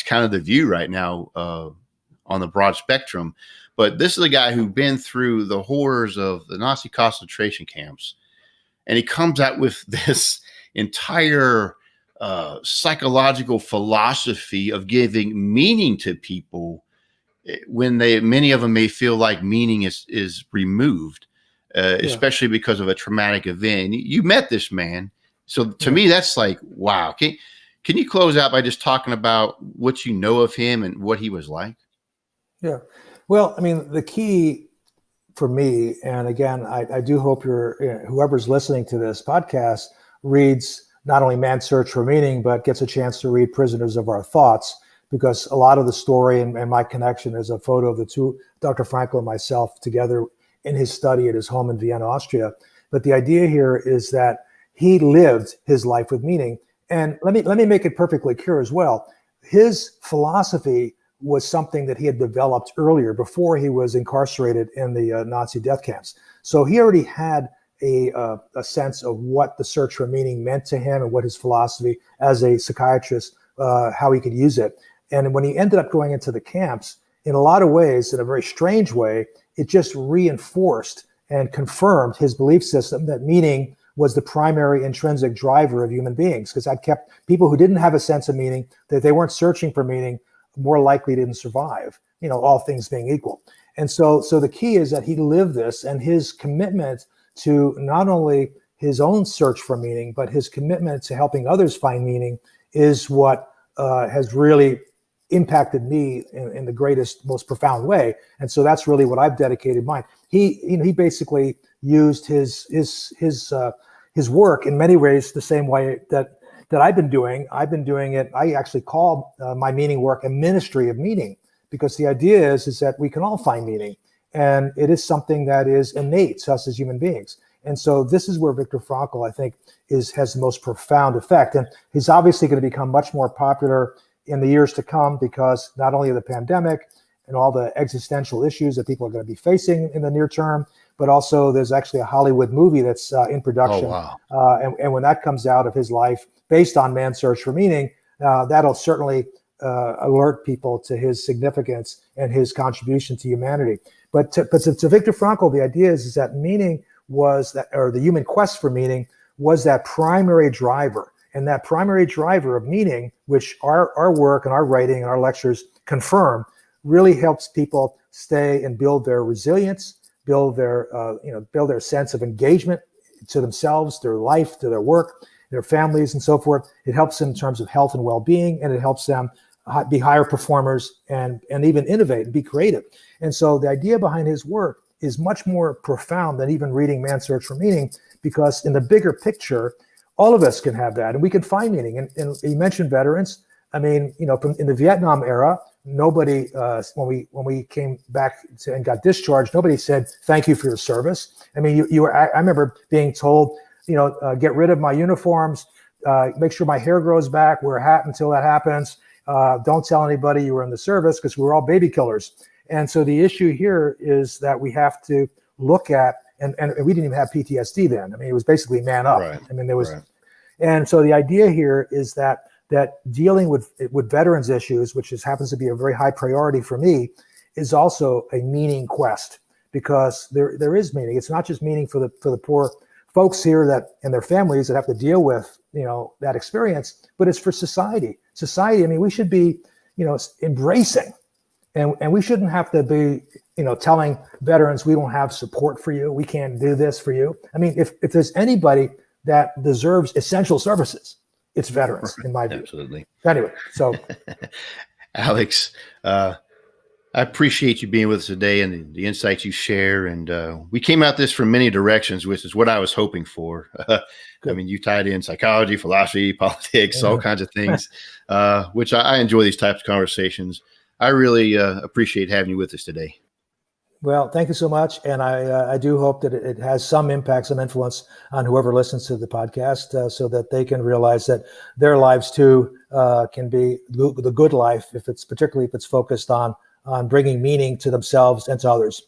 kind of the view right now on the broad spectrum. But this is a guy who's been through the horrors of the Nazi concentration camps. And he comes out with this entire psychological philosophy of giving meaning to people when many of them may feel like meaning is removed, especially because of a traumatic event. You met this man. So to me, that's like, wow. Can you close out by just talking about what you know of him and what he was like? Yeah. Well, I mean, the key for me, and again, I do hope whoever's listening to this podcast reads not only Man's Search for Meaning, but gets a chance to read Prisoners of Our Thoughts, because a lot of the story and my connection is a photo of the two, Dr. Frankl and myself, together in his study at his home in Vienna, Austria. But the idea here is that he lived his life with meaning. And let me make it perfectly clear as well. His philosophy was something that he had developed earlier before he was incarcerated in the Nazi death camps. So he already had a sense of what the search for meaning meant to him and what his philosophy as a psychiatrist, how he could use it. And when he ended up going into the camps, in a lot of ways, in a very strange way, it just reinforced and confirmed his belief system that meaning was the primary intrinsic driver of human beings, because that kept people who didn't have a sense of meaning, that they weren't searching for meaning, more likely didn't survive, all things being equal. And so the key is that he lived this, and his commitment to not only his own search for meaning, but his commitment to helping others find meaning is what has really impacted me in the greatest, most profound way. And so that's really what I've dedicated mine. He basically used his work in many ways the same way that I've been doing. I've been doing it. I actually call my meaning work a ministry of meaning, because the idea is that we can all find meaning, and it is something that is innate to us as human beings. And so this is where Victor Frankl, I think, has the most profound effect. And he's obviously going to become much more popular in the years to come, because not only of the pandemic and all the existential issues that people are going to be facing in the near term, but also there's actually a Hollywood movie that's in production. Oh, wow. And when that comes out of his life, based on Man's Search for Meaning, that'll certainly alert people to his significance and his contribution to humanity. But to Viktor Frankl, the idea is that meaning was that, or the human quest for meaning was that primary driver. And that primary driver of meaning, which our work and our writing and our lectures confirm, really helps people stay and build their resilience, build their sense of engagement to themselves, their life, to their work, their families, and so forth. It helps them in terms of health and well-being, and it helps them be higher performers and even innovate and be creative. And so the idea behind his work is much more profound than even reading Man's Search for Meaning, because in the bigger picture, all of us can have that, and we can find meaning. And you mentioned veterans. I mean, from in the Vietnam era, nobody, when we came back and got discharged, nobody said thank you for your service. I mean, I remember being told, get rid of my uniforms, make sure my hair grows back, wear a hat until that happens. Don't tell anybody you were in the service, because we were all baby killers. And so the issue here is that we have to look at, and we didn't even have PTSD then. I mean, it was basically man up. Right. I mean, there was, Right. And so the idea here is that dealing with veterans issues, which happens to be a very high priority for me, is also a meaning quest, because there is meaning. It's not just meaning for the poor folks here that and their families that have to deal with that experience, but it's for society. Society. I mean, we should be embracing, and we shouldn't have to be telling veterans we don't have support for you, we can't do this for you. I mean, if there's anybody that deserves essential services, it's veterans, in my view. Absolutely. Anyway, so Alex, I appreciate you being with us today and the insights you share. And we came at this from many directions, which is what I was hoping for. I mean, you tied in psychology, philosophy, politics, all kinds of things, which I enjoy these types of conversations. I really appreciate having you with us today. Well, thank you so much. And I do hope that it has some impact, some influence on whoever listens to the podcast, so that they can realize that their lives too can be the good life, particularly if it's focused on bringing meaning to themselves and to others.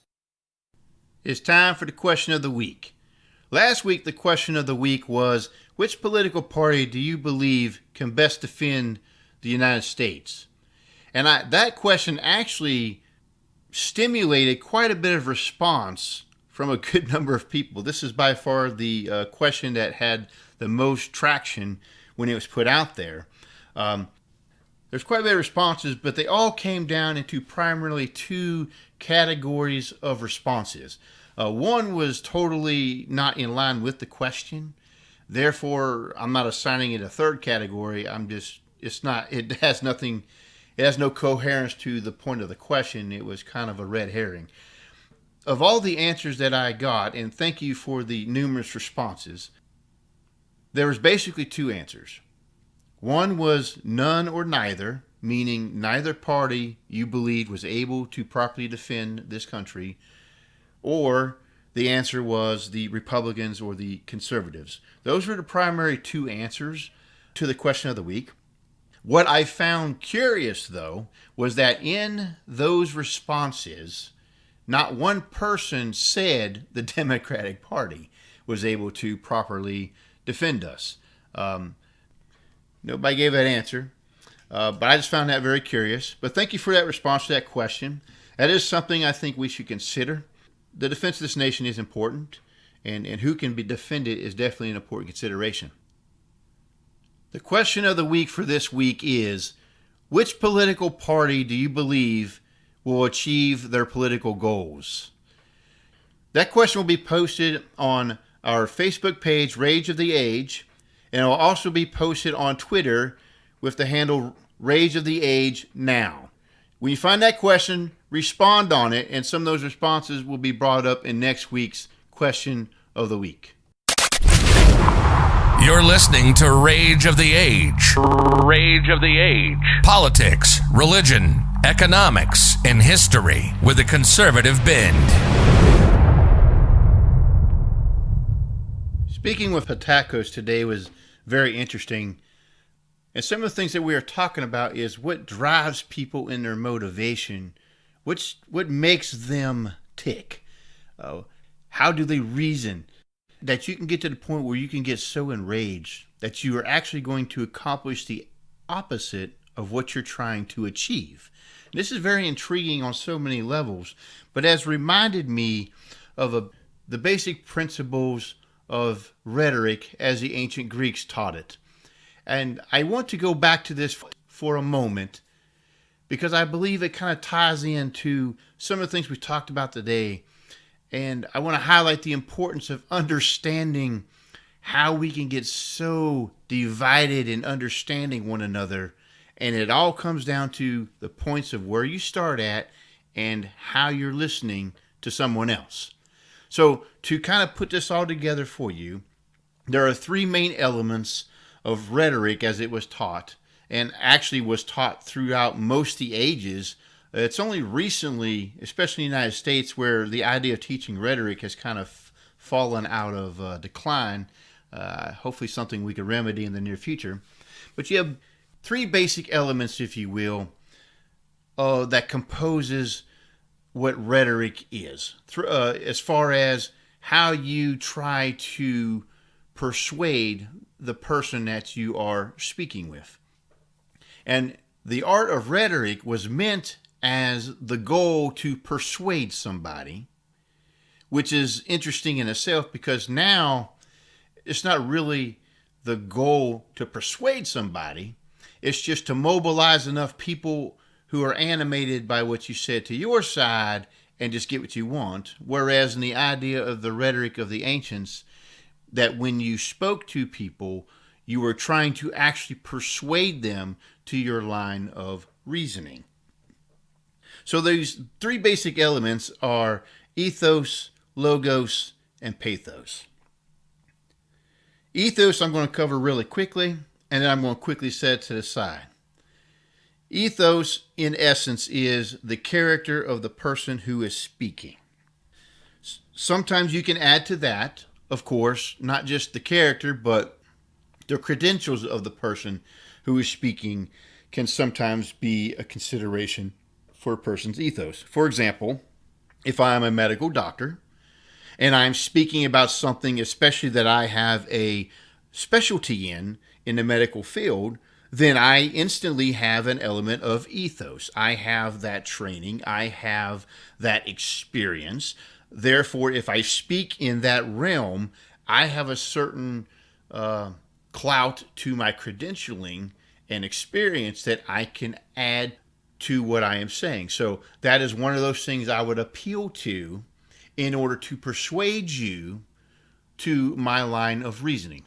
It's time for the question of the week. Last week, the question of the week was, which political party do you believe can best defend the United States? And that question actually stimulated quite a bit of response from a good number of people. This is by far the question that had the most traction when it was put out there. There's quite a bit of responses, but they all came down into primarily two categories of responses. One was totally not in line with the question. Therefore, I'm not assigning it a third category. It has no coherence to the point of the question. It was kind of a red herring. Of all the answers that I got, and thank you for the numerous responses, there was basically two answers. One was none or neither, meaning neither party you believed was able to properly defend this country, or the answer was the Republicans or the conservatives. Those were the primary two answers to the question of the week. What I found curious, though, was that in those responses, not one person said the Democratic Party was able to properly defend us. Nobody gave that answer, but I just found that very curious. But thank you for that response to that question. That is something I think we should consider. The defense of this nation is important, and who can be defended is definitely an important consideration. The question of the week for this week is, which political party do you believe will achieve their political goals? That question will be posted on our Facebook page, Rage of the Age, and it will also be posted on Twitter with the handle Rage of the Age Now. When you find that question, respond on it, and some of those responses will be brought up in next week's question of the week. You're listening to Rage of the Age. Rage of the Age. Politics, religion, economics, and history with a conservative bend. Speaking with Pattakos today was very interesting. And some of the things that we are talking about is what drives people in their motivation. What makes them tick? How do they reason? That you can get to the point where you can get so enraged that you are actually going to accomplish the opposite of what you're trying to achieve. This is very intriguing on so many levels, but has reminded me of the basic principles of rhetoric as the ancient Greeks taught it. And I want to go back to this for a moment because I believe it kind of ties into some of the things we talked about today. And I want to highlight the importance of understanding how we can get so divided in understanding one another. And it all comes down to the points of where you start at and how you're listening to someone else. So to kind of put this all together for you, there are three main elements of rhetoric as it was taught, and actually was taught throughout most of the ages. It's only recently, especially in the United States, where the idea of teaching rhetoric has kind of fallen out of decline. Hopefully something we could remedy in the near future. But you have three basic elements, if you will, that composes what rhetoric is, as far as how you try to persuade the person that you are speaking with. And the art of rhetoric was meant as the goal to persuade somebody, which is interesting in itself because now it's not really the goal to persuade somebody. It's just to mobilize enough people who are animated by what you said to your side and just get what you want. Whereas in the idea of the rhetoric of the ancients, that when you spoke to people, you were trying to actually persuade them to your line of reasoning. So these three basic elements are ethos, logos, and pathos. Ethos I'm going to cover really quickly, and then I'm going to quickly set it to the side. Ethos, in essence, is the character of the person who is speaking. Sometimes you can add to that, of course, not just the character, but the credentials of the person who is speaking can sometimes be a consideration for a person's ethos. For example, if I'm a medical doctor and I'm speaking about something, especially that I have a specialty in the medical field, then I instantly have an element of ethos. I have that training. I have that experience. Therefore, if I speak in that realm, I have a certain clout to my credentialing and experience that I can add to what I am saying. So that is one of those things I would appeal to in order to persuade you to my line of reasoning.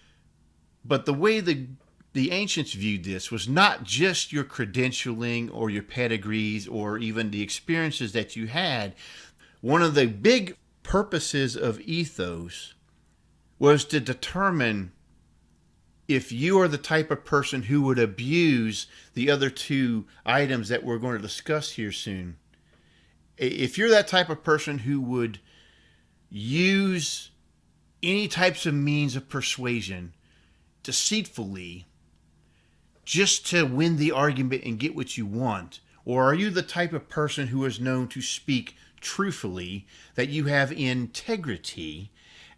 But the way the ancients viewed this was not just your credentialing or your pedigrees or even the experiences that you had. One of the big purposes of ethos was to determine if you are the type of person who would abuse the other two items that we're going to discuss here soon. If you're that type of person who would use any types of means of persuasion deceitfully just to win the argument and get what you want, or are you the type of person who is known to speak truthfully, that you have integrity?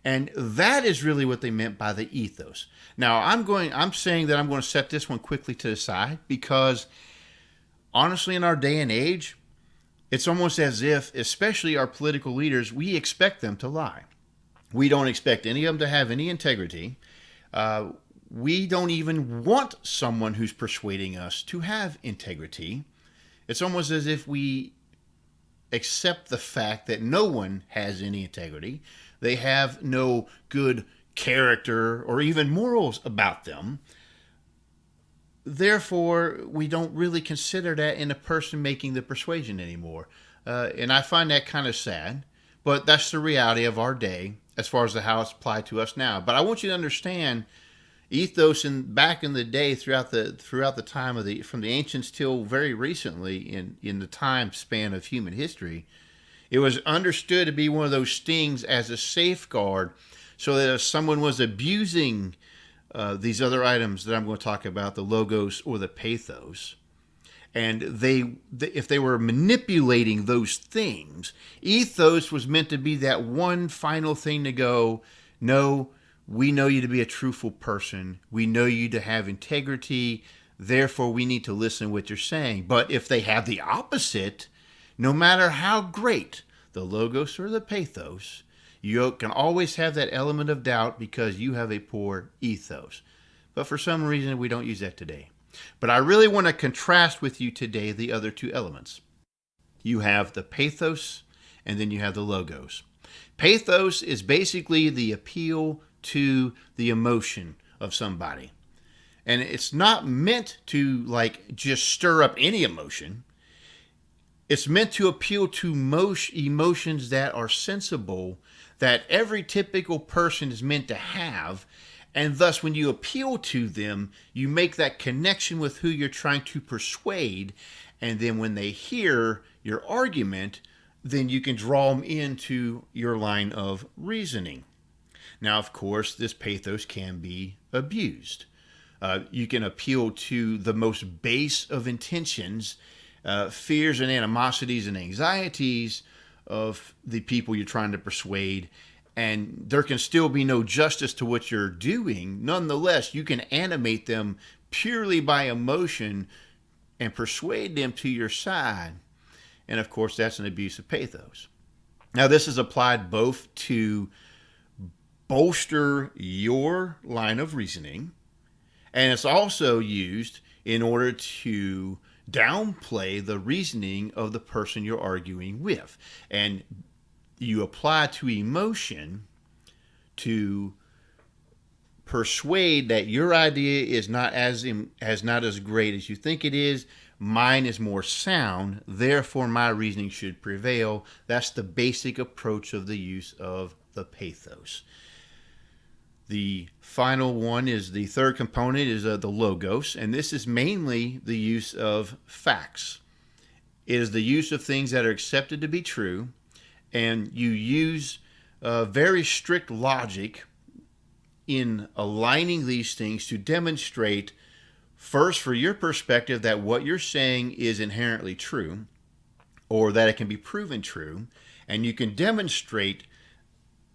And that is really what they meant by the ethos. Now, I'm saying that I'm going to set this one quickly to the side because honestly, in our day and age, it's almost as if, especially our political leaders, we expect them to lie. We don't expect any of them to have any integrity. We don't even want someone who's persuading us to have integrity. It's almost as if we accept the fact that no one has any integrity. They have no good character or even morals about them. Therefore, we don't really consider that in the person making the persuasion anymore. And I find that kind of sad, but that's the reality of our day as far as how it's applied to us now. But I want you to understand ethos back in the day, throughout the time of from the ancients till very recently in the time span of human history, it was understood to be one of those things as a safeguard, so that if someone was abusing these other items that I'm going to talk about, the logos or the pathos, and if they were manipulating those things, ethos was meant to be that one final thing to go, no, we know you to be a truthful person. We know you to have integrity. Therefore, we need to listen to what you're saying. But if they have the opposite, no matter how great the logos or the pathos, you can always have that element of doubt because you have a poor ethos. but for some reason we don't use that today. But I really want to contrast with you today the other two elements. You have the pathos, and then you have the logos. Pathos is basically the appeal to the emotion of somebody. And it's not meant to just stir up any emotion. It's meant to appeal to emotions that are sensible, that every typical person is meant to have. And thus, when you appeal to them, you make that connection with who you're trying to persuade. And then when they hear your argument, then you can draw them into your line of reasoning. Now, of course, this pathos can be abused. You can appeal to the most base of intentions, fears and animosities and anxieties of the people you're trying to persuade, and there can still be no justice to what you're doing. Nonetheless, you can animate them purely by emotion and persuade them to your side. And of course, that's an abuse of pathos. Now, this is applied both to bolster your line of reasoning, and it's also used in order to downplay the reasoning of the person you're arguing with. And you apply to emotion to persuade that your idea is not as great as you think it is. Mine is more sound, therefore my reasoning should prevail. That's the basic approach of the use of the pathos. The final one is the third component is the logos, and this is mainly the use of facts. It is the use of things that are accepted to be true, and you use very strict logic in aligning these things to demonstrate, first, for your perspective, that what you're saying is inherently true, or that it can be proven true, and you can demonstrate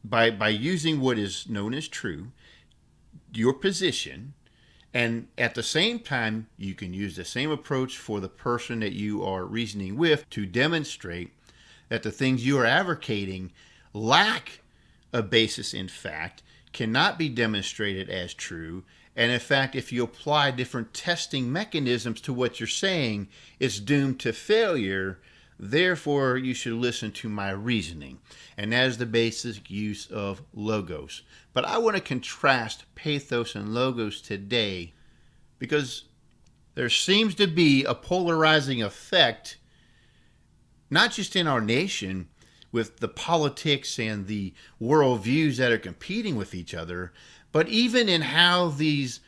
by using what is known as true, your position, and at the same time, you can use the same approach for the person that you are reasoning with to demonstrate that the things you are advocating lack a basis in fact, cannot be demonstrated as true, and in fact, if you apply different testing mechanisms to what you're saying, it's doomed to failure. Therefore, you should listen to my reasoning. And that is the basic use of logos. But I want to contrast pathos and logos today because there seems to be a polarizing effect, not just in our nation with the politics and the worldviews that are competing with each other, but even in how these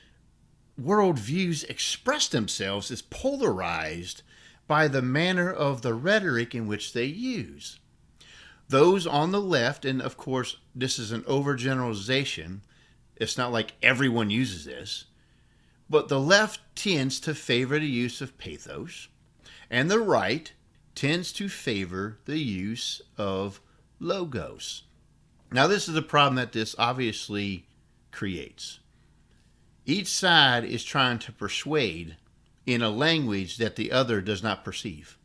worldviews express themselves is polarized by the manner of the rhetoric in which they use. Those on the left, and of course this is an overgeneralization, it's not like everyone uses this, but the left tends to favor the use of pathos, and the right tends to favor the use of logos. Now this is a problem that this obviously creates. Each side is trying to persuade in a language that the other does not perceive.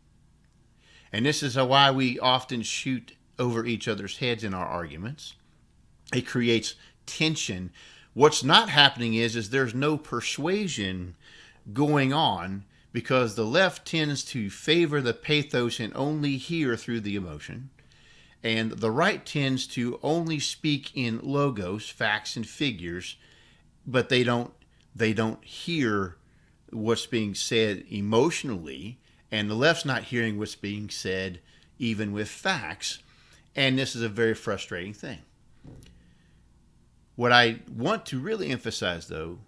And this is why we often shoot over each other's heads in our arguments. It creates tension. What's not happening is there's no persuasion going on because the left tends to favor the pathos and only hear through the emotion. And the right tends to only speak in logos, facts and figures, but they don't hear what's being said emotionally, and the left's not hearing what's being said even with facts. And this is a very frustrating thing. What I want to really emphasize, though,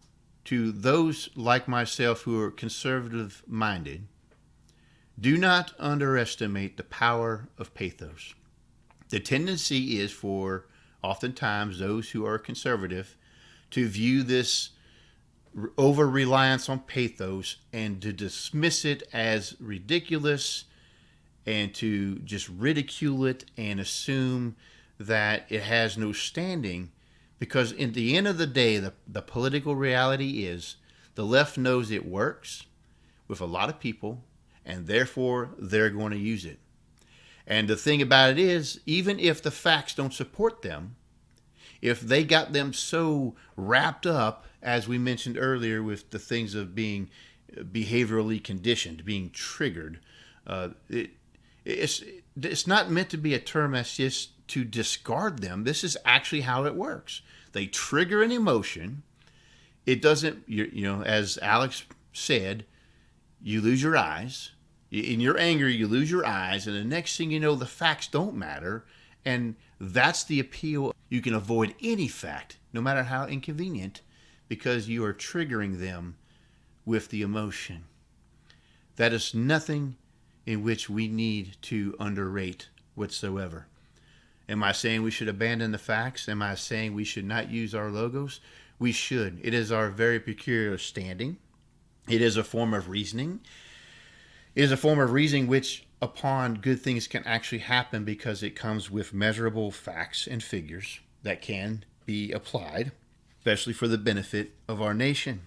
to those like myself who are conservative-minded, do not underestimate the power of pathos. The tendency is for oftentimes those who are conservative to view this over-reliance on pathos and to dismiss it as ridiculous and to just ridicule it and assume that it has no standing, because in the end of the day, the political reality is the left knows it works with a lot of people, and therefore they're going to use it. And the thing about it is, even if the facts don't support them, if they got them so wrapped up as we mentioned earlier, with the things of being behaviorally conditioned, being triggered. It's not meant to be a term that's just to discard them. This is actually how it works. They trigger an emotion. It doesn't, as Alex said, you lose your eyes. In your anger, you lose your eyes, and the next thing you know, the facts don't matter. And that's the appeal. You can avoid any fact, no matter how inconvenient, because you are triggering them with the emotion. That is nothing in which we need to underrate whatsoever. Am I saying we should abandon the facts? Am I saying we should not use our logos? We should. It is our very peculiar standing. It is a form of reasoning. It is a form of reasoning which, upon good things, can actually happen because it comes with measurable facts and figures that can be applied, especially for the benefit of our nation.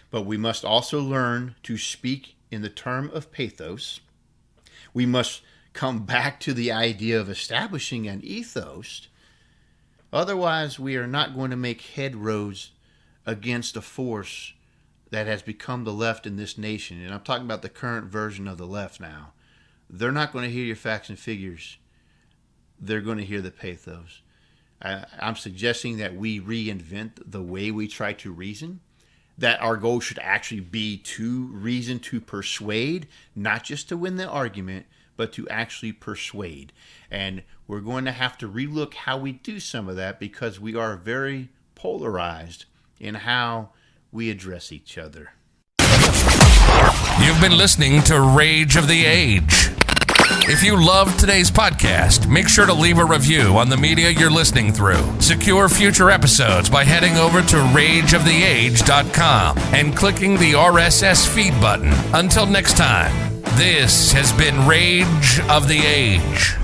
But we must also learn to speak in the term of pathos. We must come back to the idea of establishing an ethos. Otherwise, we are not going to make headroads against a force that has become the left in this nation. And I'm talking about the current version of the left now. They're not going to hear your facts and figures. They're going to hear the pathos. I'm suggesting that we reinvent the way we try to reason, that our goal should actually be to reason, to persuade, not just to win the argument, but to actually persuade. And we're going to have to relook how we do some of that, because we are very polarized in how we address each other. You've been listening to Rage of the Age. If you loved today's podcast, make sure to leave a review on the media you're listening through. Secure future episodes by heading over to rageoftheage.com and clicking the RSS feed button. Until next time, this has been Rage of the Age.